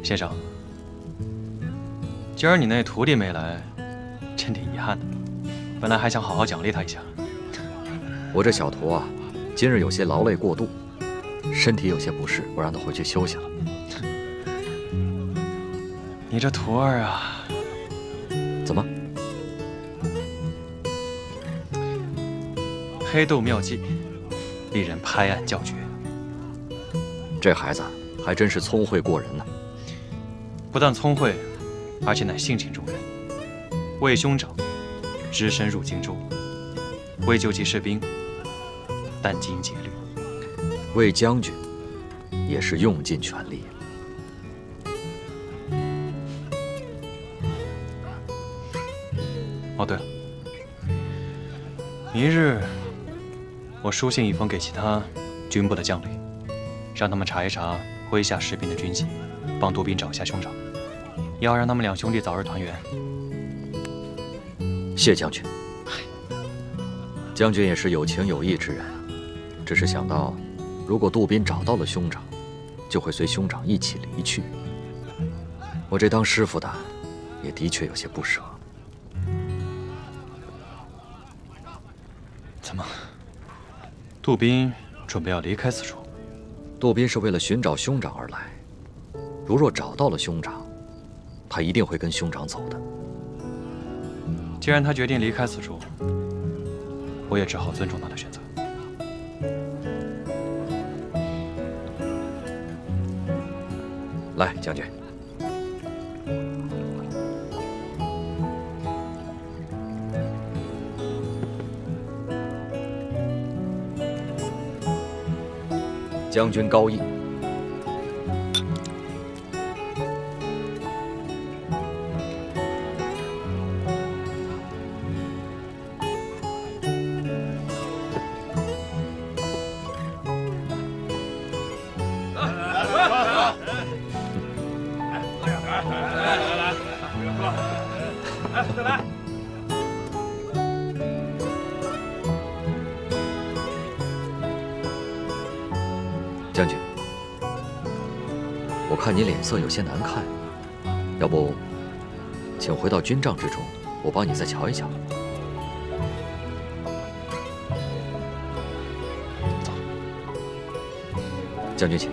先生，今儿你那徒弟没来，真挺遗憾的。本来还想好好奖励他一下。我这小徒啊，今日有些劳累过度，身体有些不适，我让他回去休息了。你这徒儿啊，怎么？黑豆妙计，令人拍案叫绝。这孩子还真是聪慧过人呢。不但聪慧，而且乃性情中人。为兄长，只身入荆州，为救济士兵，殚精竭虑；为将军，也是用尽全力。哦，对了，明日我书信一封给其他军部的将领，让他们查一查麾下士兵的军籍，帮杜宾找一下兄长，要让他们两兄弟早日团圆。谢将军。将军也是有情有义之人，只是想到，如果杜宾找到了兄长，就会随兄长一起离去。我这当师傅的，也的确有些不舍。怎么？杜宾准备要离开此处？杜宾是为了寻找兄长而来，如若找到了兄长，他一定会跟兄长走的。既然他决定离开此处，我也只好尊重他的选择。来，将军。将军高义。再来！将军，我看你脸色有些难看，要不，请回到军帐之中，我帮你再瞧一瞧。走，将军请。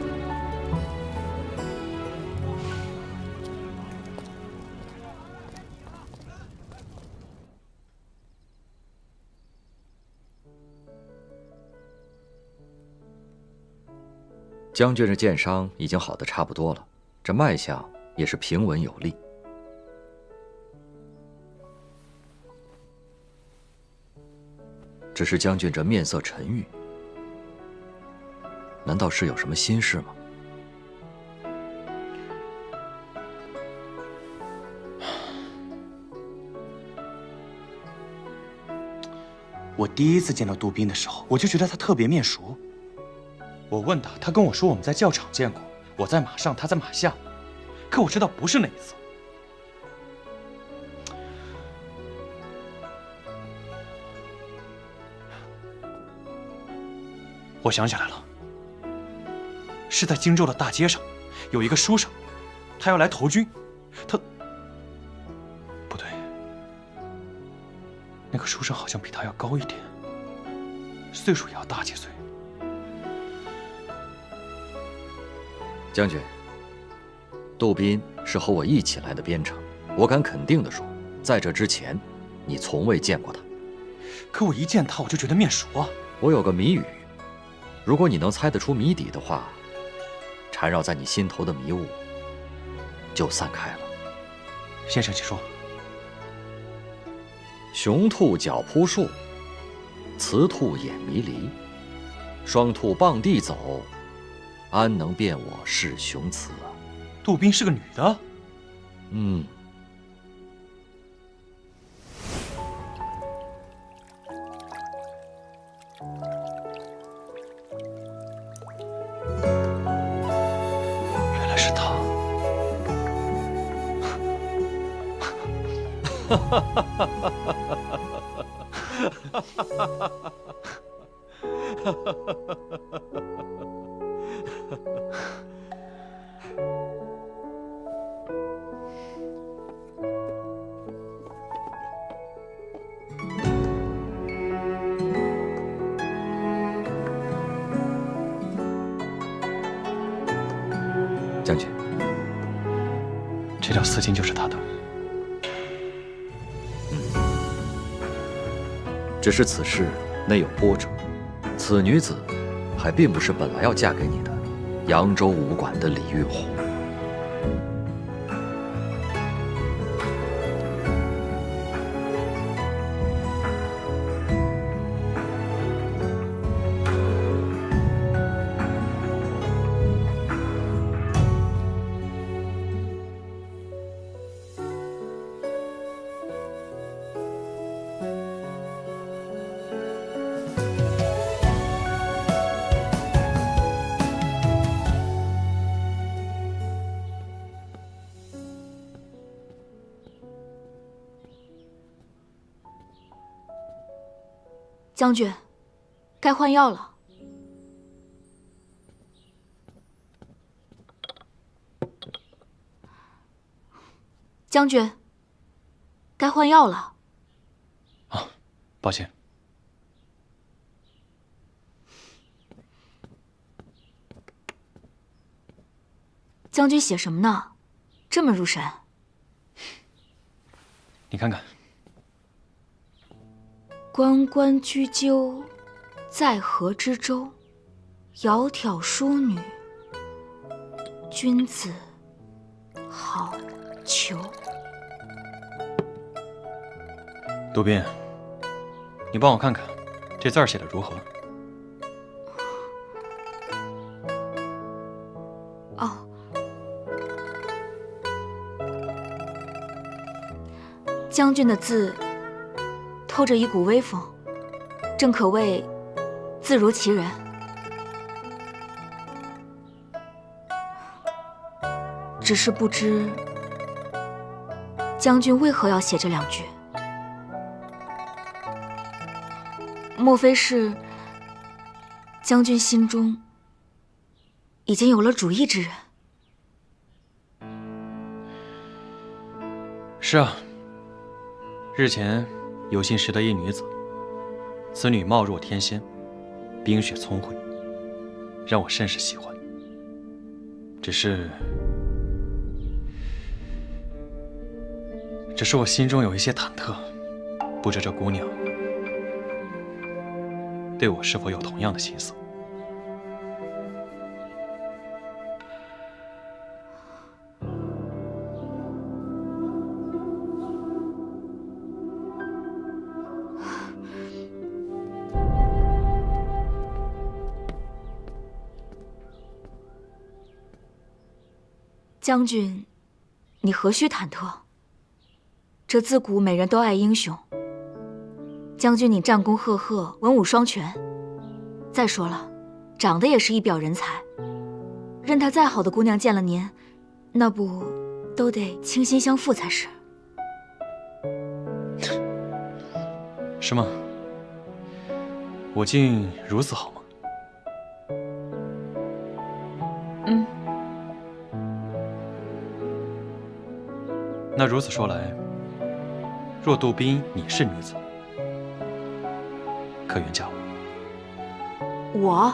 将军这箭伤已经好得差不多了，这脉象也是平稳有力。只是将军这面色沉郁，难道是有什么心事吗？我第一次见到杜宾的时候，我就觉得他特别面熟。我问他，他跟我说我们在教场见过，我在马上，他在马下，可我知道不是那一次。我想起来了，是在荆州的大街上，有一个书生，他要来投军，他不对，那个书生好像比他要高一点，岁数也要大几岁。将军，杜宾是和我一起来的边城，我敢肯定地说，在这之前，你从未见过他。可我一见他，我就觉得面熟啊。我有个谜语，如果你能猜得出谜底的话，缠绕在你心头的迷雾就散开了。先生，请说。雄兔脚扑树，雌兔眼迷离，双兔傍地走，安能辨我是雄雌啊？杜宾是个女的。嗯。原来是她。将军，这条丝巾就是他的。只是此事内有波折，此女子还并不是本来要嫁给你的扬州武馆的李玉红。将军，该换药了。将军，该换药了。啊，抱歉。将军写什么呢？这么入神。你看看。关关雎鸠，在河之洲。窈窕淑女，君子好逑。杜宾，你帮我看看，这字儿写的如何？哦，将军的字透着一股威风，正可谓字如其人。只是不知将军为何要写这两句？莫非是将军心中已经有了主意之人？是啊，日前有幸识得一女子，此女貌若天仙，冰雪聪慧，让我甚是喜欢。只是我心中有一些忐忑，不知这姑娘对我是否有同样的心思。将军，你何须忐忑？这自古美人都爱英雄。将军你战功赫赫，文武双全。再说了，长得也是一表人才。任他再好的姑娘见了您，那不都得倾心相附才是？是吗？我竟如此好吗？嗯。那如此说来，若杜宾你是女子，可愿嫁我？我？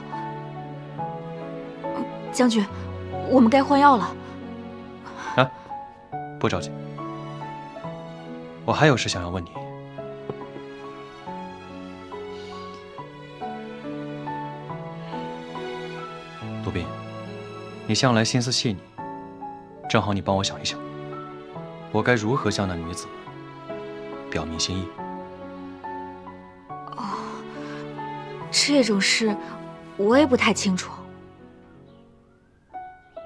将军，我们该换药了。啊，不着急，我还有事想要问你。杜宾，你向来心思细腻，正好你帮我想一想，我该如何向那女子表明心意？哦，这种事我也不太清楚，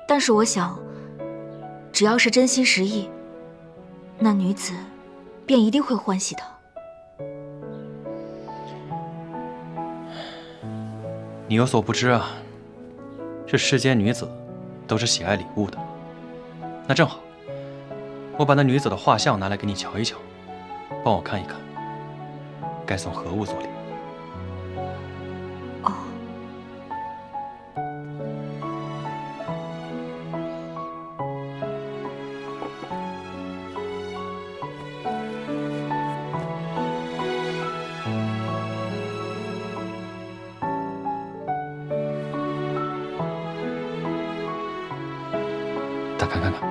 但是我想，只要是真心实意，那女子便一定会欢喜的。你有所不知啊，这世间女子都是喜爱礼物的。那正好，我把那女子的画像拿来给你瞧一瞧，帮我看一看，该送何物做礼。哦。打开看看。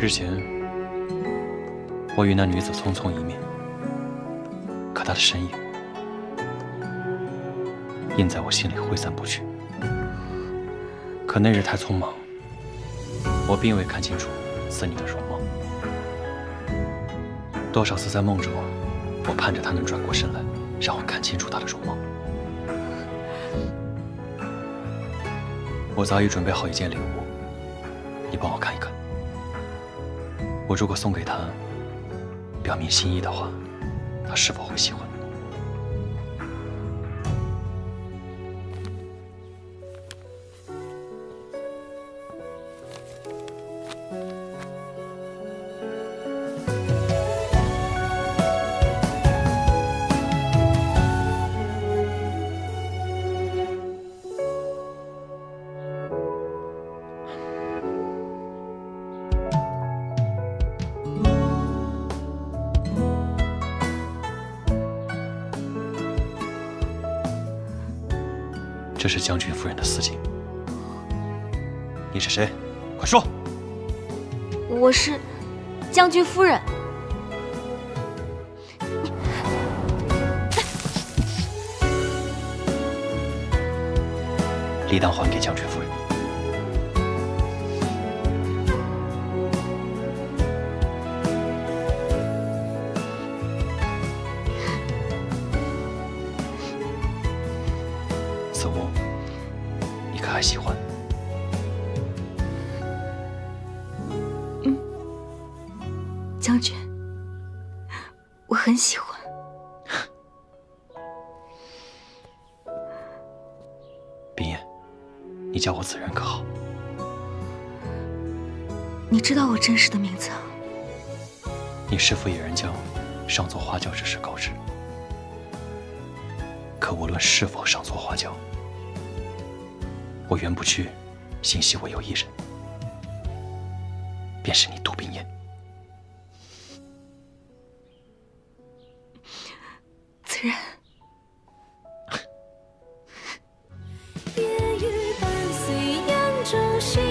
日前，我与那女子匆匆一面，可她的身影印在我心里挥散不去。可那日太匆忙，我并未看清楚此女的容貌。多少次在梦中，我盼着她能转过身来，让我看清楚她的容貌。我早已准备好一件礼物，你帮我看一看。我如果送给她，表明心意的话，她是否会喜欢？这是将军夫人的丝巾。你是谁？快说！我是将军夫人。理当还给将军夫人。此物，你可还喜欢？将军，我很喜欢。冰燕，你叫我子然可好？你知道我真实的名字啊？你师父野人将上做花轿之事告知。可无论是否上做花轿，我袁不屈心系唯有一人，便是你杜冰燕。子然，夜雨伴随扬州行，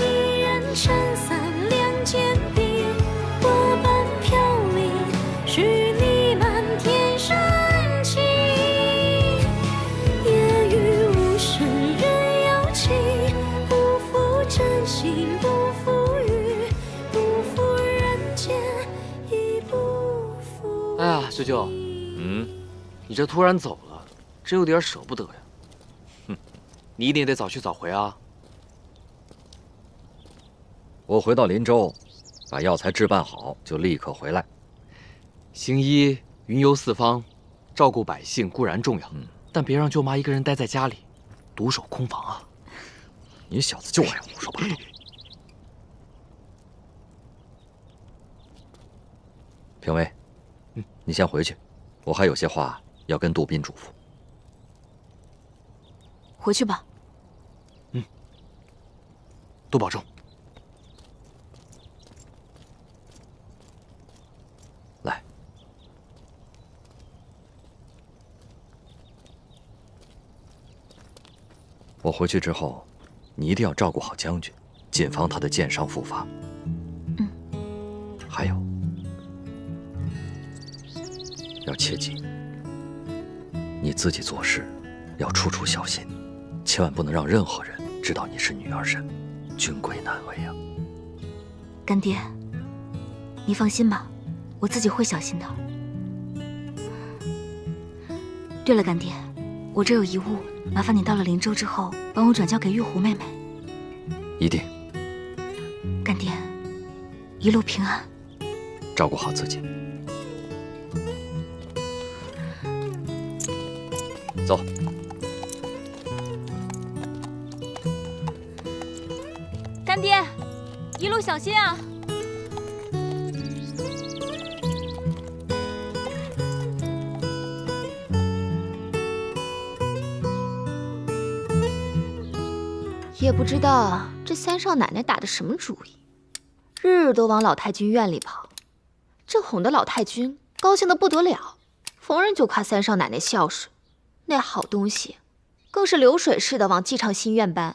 一人撑伞两肩并，我伴飘零，许你满天深情。夜雨无声人有情，不负真心不负雨，不负人间亦不负。哎呀，舅舅，你这突然走了，真有点舍不得呀。哼，你一定得早去早回啊。我回到林州，把药材置办好，就立刻回来。行医云游四方，照顾百姓固然重要，但别让舅妈一个人待在家里，独守空房啊。你小子就爱胡说八道。评委，你先回去，我还有些话要跟杜宾嘱咐。回去吧。多保重。我回去之后，你一定要照顾好将军，谨防他的剑伤复发。还有，要切记，你自己做事要处处小心，千万不能让任何人知道你是女儿身，君贵难为啊！干爹，你放心吧，我自己会小心的。对了，干爹，我这有遗物，麻烦你到了灵州之后，帮我转交给玉壶妹妹。一定。干爹，一路平安。照顾好自己。走。干爹，一路小心啊！也不知道这三少奶奶打的什么主意，日日都往老太君院里跑，这哄得老太君高兴得不得了，逢人就夸三少奶奶孝顺，那好东西更是流水似的往姬昌新院搬。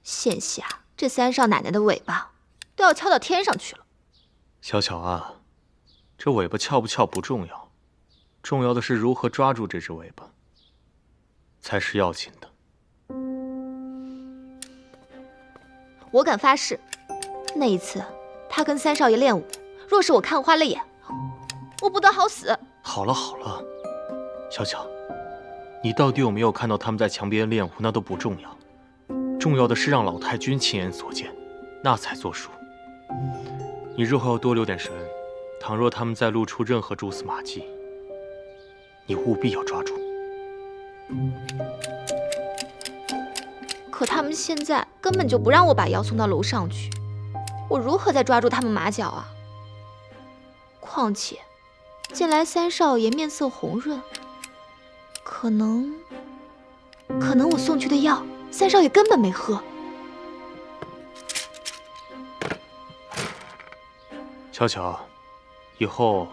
现下这三少奶奶的尾巴都要翘到天上去了。小巧啊，这尾巴翘不翘不重要，重要的是如何抓住这只尾巴，才是要紧的。我敢发誓，那一次他跟三少爷练武，若是我看花了眼，我不得好死。好了好了，小巧，你到底有没有看到他们在墙边练武，那都不重要，重要的是让老太君亲眼所见，那才作数。你日后要多留点神，倘若他们再露出任何蛛丝马迹，你务必要抓住。可他们现在根本就不让我把瑶送到楼上去，我如何再抓住他们马脚啊？况且，近来三少爷面色红润，可能我送去的药，三少爷根本没喝。巧巧，以后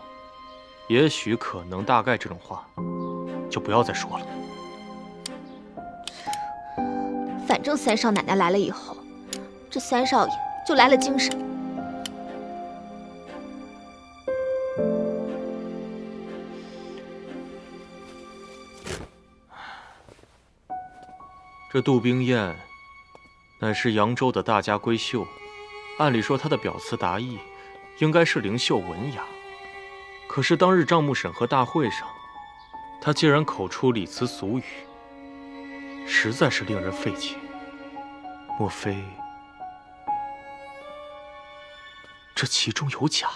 也许可能大概这种话，就不要再说了。反正三少奶奶来了以后，这三少爷就来了精神。这杜冰雁乃是扬州的大家闺秀，按理说她的表词达意应该是灵秀文雅，可是当日账目审核大会上，她竟然口出礼词俗语，实在是令人费解。莫非这其中有假？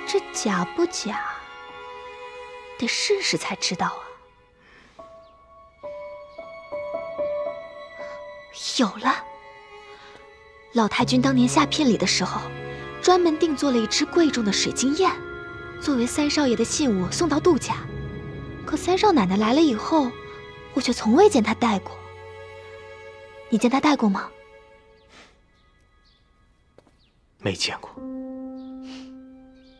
这假不假，得试试才知道啊。有了，老太君当年下聘礼的时候，专门定做了一只贵重的水晶燕，作为三少爷的信物送到杜家。可三少奶奶来了以后，我却从未见她戴过。你见她戴过吗？没见过。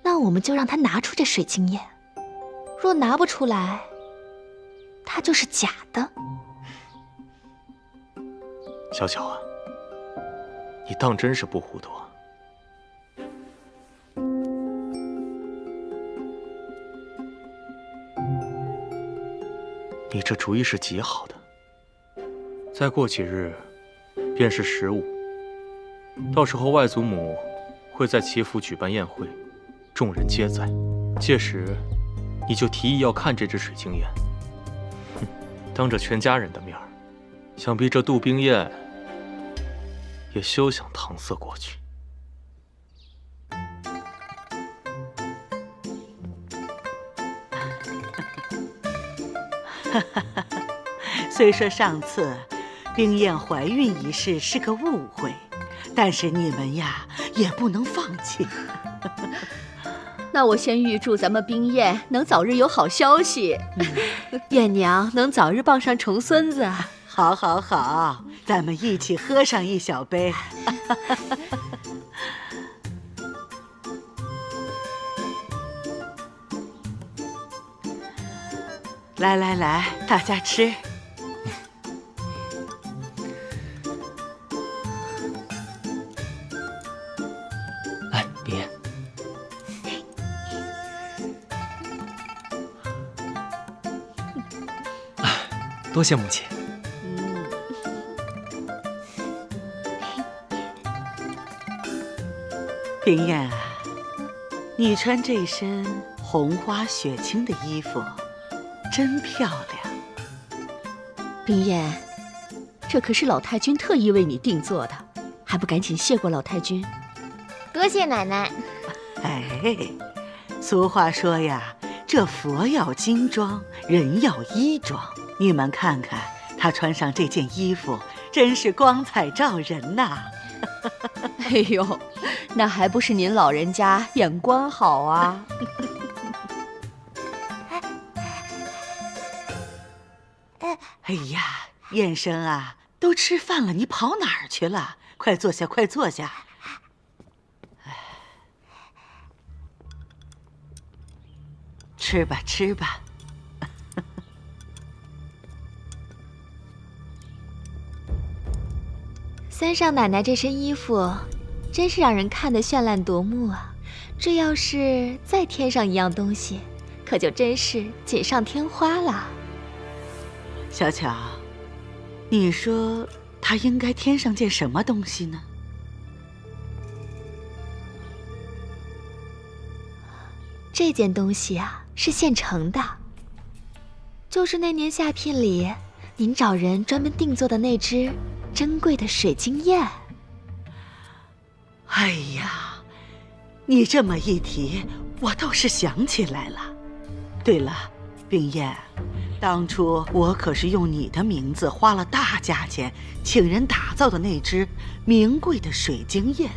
那我们就让她拿出这水晶燕，若拿不出来，她就是假的。小巧啊，你当真是不糊涂啊！你这主意是极好的。再过几日，便是15，到时候外祖母会在齐府举办宴会，众人皆在。届时，你就提议要看这只水晶燕。哼，当着全家人的面儿，想必这杜冰雁也休想搪塞过去。虽说上次冰雁怀孕一事是个误会，但是你们呀也不能放弃。那我先预祝咱们冰雁能早日有好消息，燕娘能早日抱上重孙子。好，好，好，咱们一起喝上一小杯。来来来，大家吃。多谢母亲。冰燕啊，你穿这身红花雪青的衣服，真漂亮。冰燕，这可是老太君特意为你定做的，还不赶紧谢过老太君？多谢奶奶。哎，俗话说呀，这佛要金装，人要衣装。你们看看，她穿上这件衣服，真是光彩照人呐！哎呦，那还不是您老人家眼光好啊！哎呀，燕生啊，都吃饭了，你跑哪儿去了？快坐下，快坐下。吃吧，吃吧。三少奶奶这身衣服，真是让人看得绚烂夺目啊！这要是再添上一样东西，可就真是锦上添花了。小巧，你说她应该添上件什么东西呢？这件东西啊，是现成的，就是那年下聘礼，您找人专门定做的那只珍贵的水晶燕。哎呀，你这么一提，我倒是想起来了。对了，冰燕，当初我可是用你的名字花了大价钱请人打造的那只名贵的水晶燕，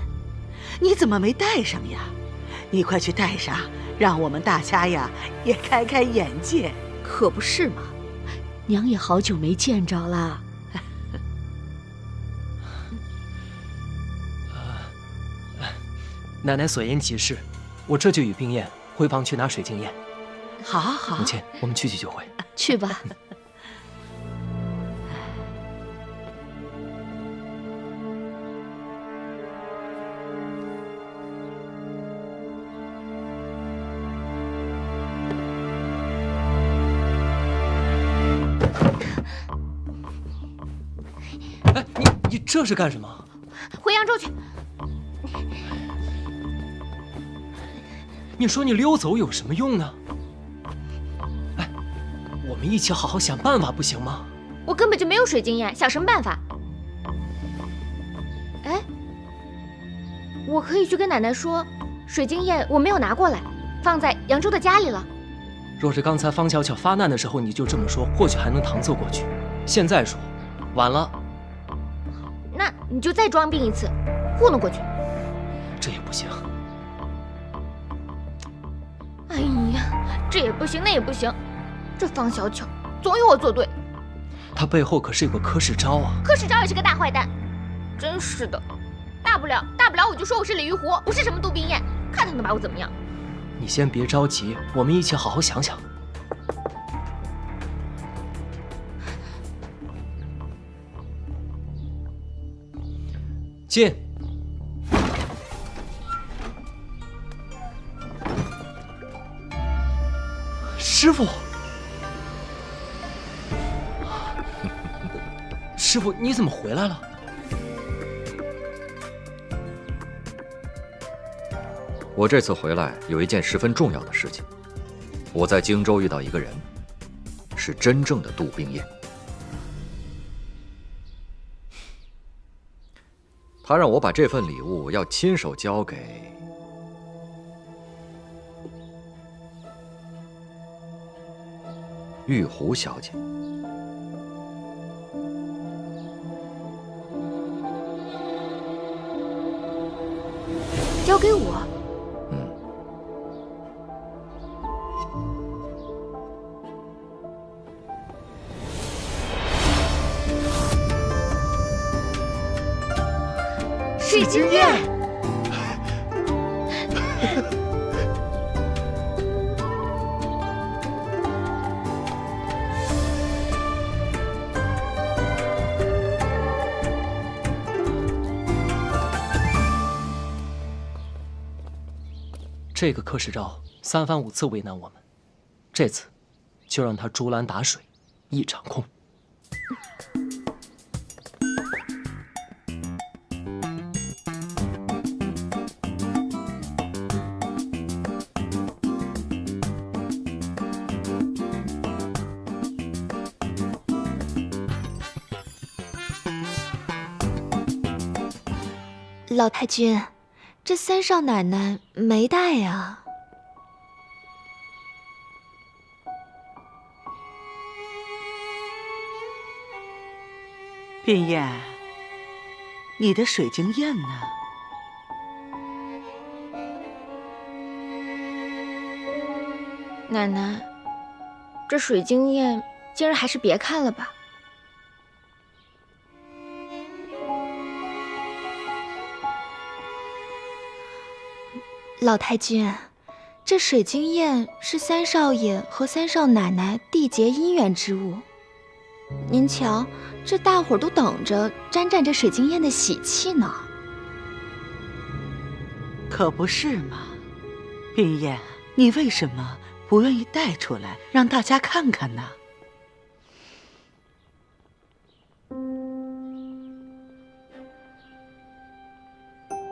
你怎么没带上呀？你快去带上，让我们大家呀也开开眼界。可不是嘛，娘也好久没见着了。奶奶所言极是，我这就与冰燕回房去拿水晶燕。好好，母亲，我们去就回。去吧。哎，你这是干什么？回扬州去。你说你溜走有什么用呢？哎，我们一起好好想办法不行吗？我根本就没有水晶燕，想什么办法？哎，我可以去跟奶奶说，水晶燕我没有拿过来，放在扬州的家里了。若是刚才方巧巧发难的时候你就这么说，或许还能搪塞过去。现在说，晚了。那你就再装病一次，糊弄过去。这也不行。哎呀，这也不行，那也不行，这方小巧总有我作对。他背后可是有个柯世昭啊！柯世昭也是个大坏蛋，真是的。大不了我就说我是李玉湖，不是什么杜冰燕，看他能把我怎么样。你先别着急，我们一起好好想想。进。师傅，师傅，你怎么回来了？我这次回来有一件十分重要的事情。我在荆州遇到一个人，是真正的杜冰燕。他让我把这份礼物要亲手交给玉湖小姐。交给我。水晶燕。这个柯世昭三番五次为难我们，这次就让他竹篮打水一场空。老太君，这三少奶奶没带呀。冰燕，你的水晶砚呢？奶奶，这水晶砚今儿还是别看了吧。老太君，这水晶砚是三少爷和三少奶奶缔结姻缘之物。您瞧，这大伙儿都等着沾沾这水晶砚的喜气呢。可不是嘛，冰燕，你为什么不愿意带出来让大家看看呢？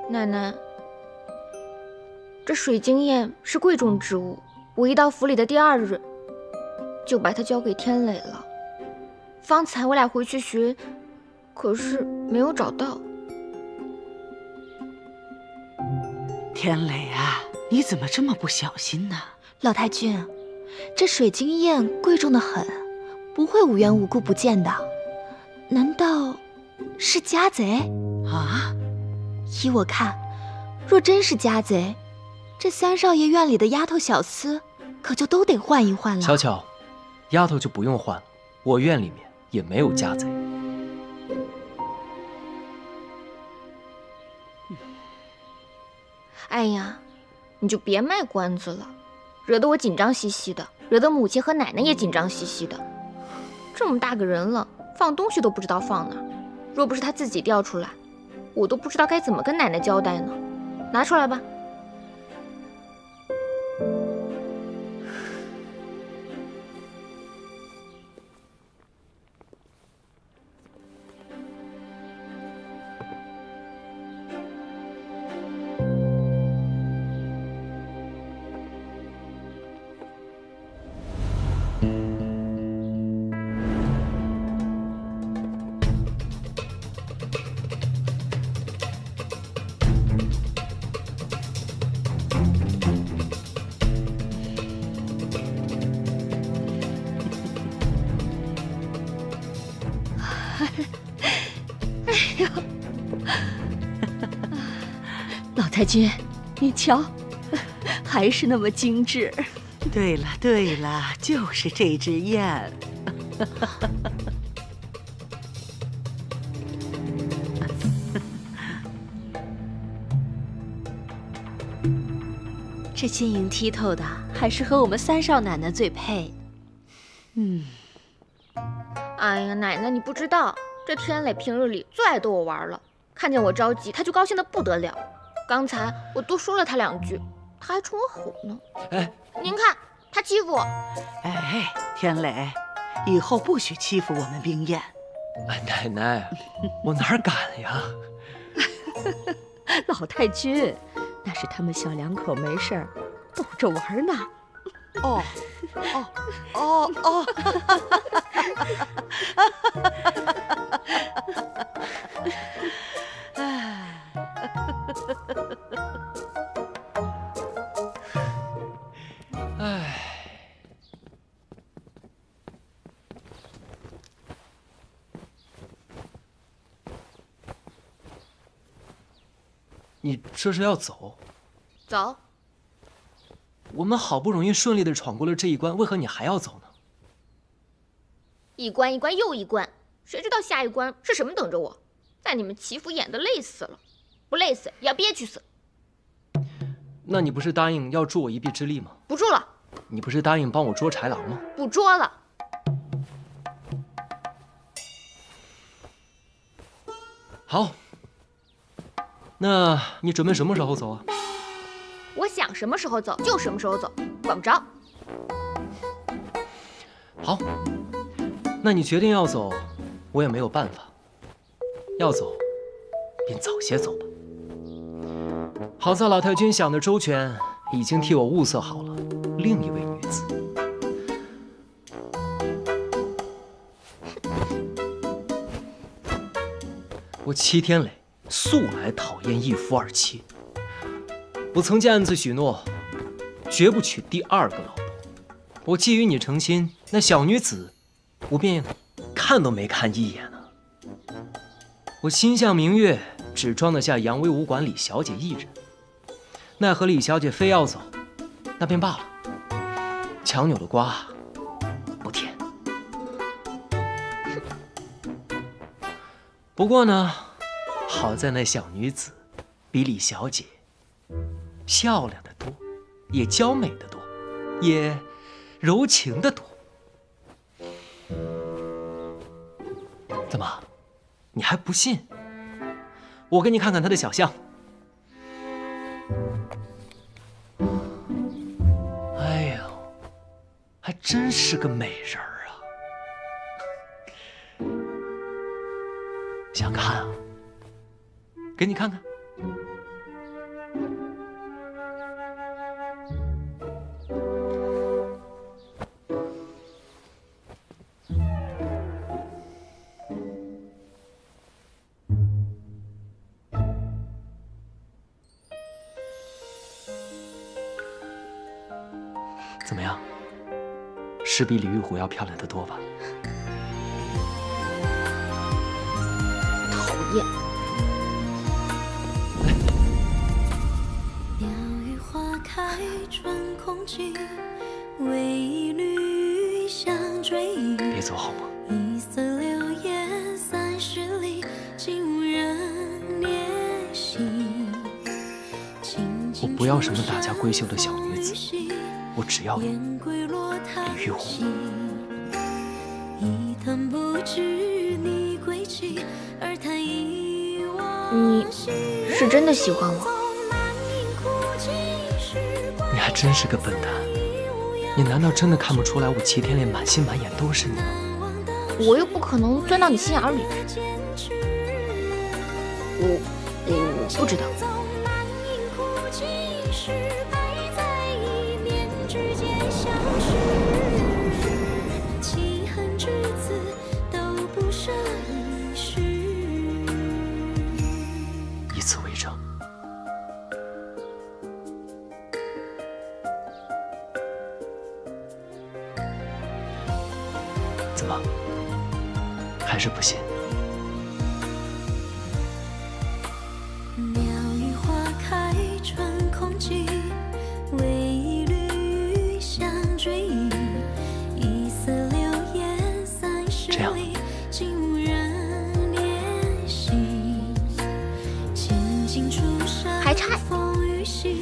奶奶，这水晶砚是贵重之物，我一到府里的第2日，就把它交给天磊了。方才我俩回去寻，可是没有找到。天磊啊，你怎么这么不小心呢？老太君，这水晶砚贵重的很，不会无缘无故不见的。难道是家贼啊？依我看，若真是家贼，这三少爷院里的丫头小厮可就都得换一换了。巧巧，丫头就不用换了，我院里面也没有家贼。哎呀，你就别卖关子了，惹得我紧张兮兮的，惹得母亲和奶奶也紧张兮兮的。这么大个人了，放东西都不知道放哪儿，若不是他自己掉出来，我都不知道该怎么跟奶奶交代呢。拿出来吧。哎呦，老太君，你瞧，还是那么精致。对了对了，就是这只雁。这晶莹剔透的，还是和我们三少奶奶最配。哎呀，奶奶你不知道，这天磊平日里最爱逗我玩了，看见我着急，他就高兴得不得了。刚才我多说了他2句，他还冲我吼呢。哎，您看他欺负我。哎，天磊，以后不许欺负我们冰燕。哎，奶奶，我哪敢呀！老太君，那是他们小两口没事儿逗着玩呢。哦，哦，哦，哦，哎，你这是要走？走。我们好不容易顺利的闯过了这一关，为何你还要走呢？一关一关又一关，谁知道下一关是什么等着我？在你们齐府演得累死了，不累死也要憋屈死。那你不是答应要助我一臂之力吗？不助了。你不是答应帮我捉豺狼吗？不捉了。好，那你准备什么时候走啊？我想什么时候走就什么时候走，管不着。好，那你决定要走，我也没有办法。要走，便早些走吧。好在老太君想的周全，已经替我物色好了另一位女子。我齐天磊素来讨厌一夫二妻，我曾见暗自许诺，绝不娶第二个老婆。我既与你成亲，那小女子，我便看都没看一眼啊。我心向明月，只装得下扬威武馆李小姐一人。奈何李小姐非要走，那便罢了。强扭的瓜不甜。不过呢，好在那小女子比李小姐漂亮的多，也娇美的多，也柔情的多。怎么，你还不信？我给你看看她的小相。哎呦，还真是个美人儿啊！想看啊？给你看看。怎么样？是比李玉虎要漂亮得多吧？讨厌。鸟语花开春空尽，为一缕香追忆。别走好吗？一色流烟30里，竟无人怜惜。我不要什么大家闺秀的小女子，我只要李玉虎。你是真的喜欢我？你还真是个笨蛋！你难道真的看不出来我齐天烈满心满眼都是你吗？我又不可能钻到你心眼里。我不知道。以此为证。怎么，还是不信？鸟语花开春空尽，为一缕香追忆。一色流烟30里，竟无人怜惜。千金出山风雨洗，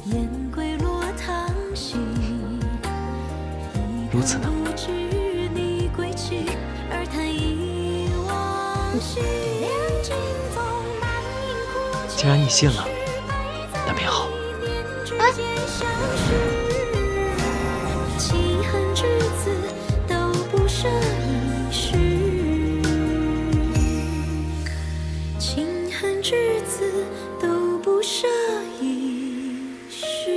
燕归落汤溪。如此呢？既然你信了，那便好。弃恨之子都不舍一世，情恨之子都不舍一世。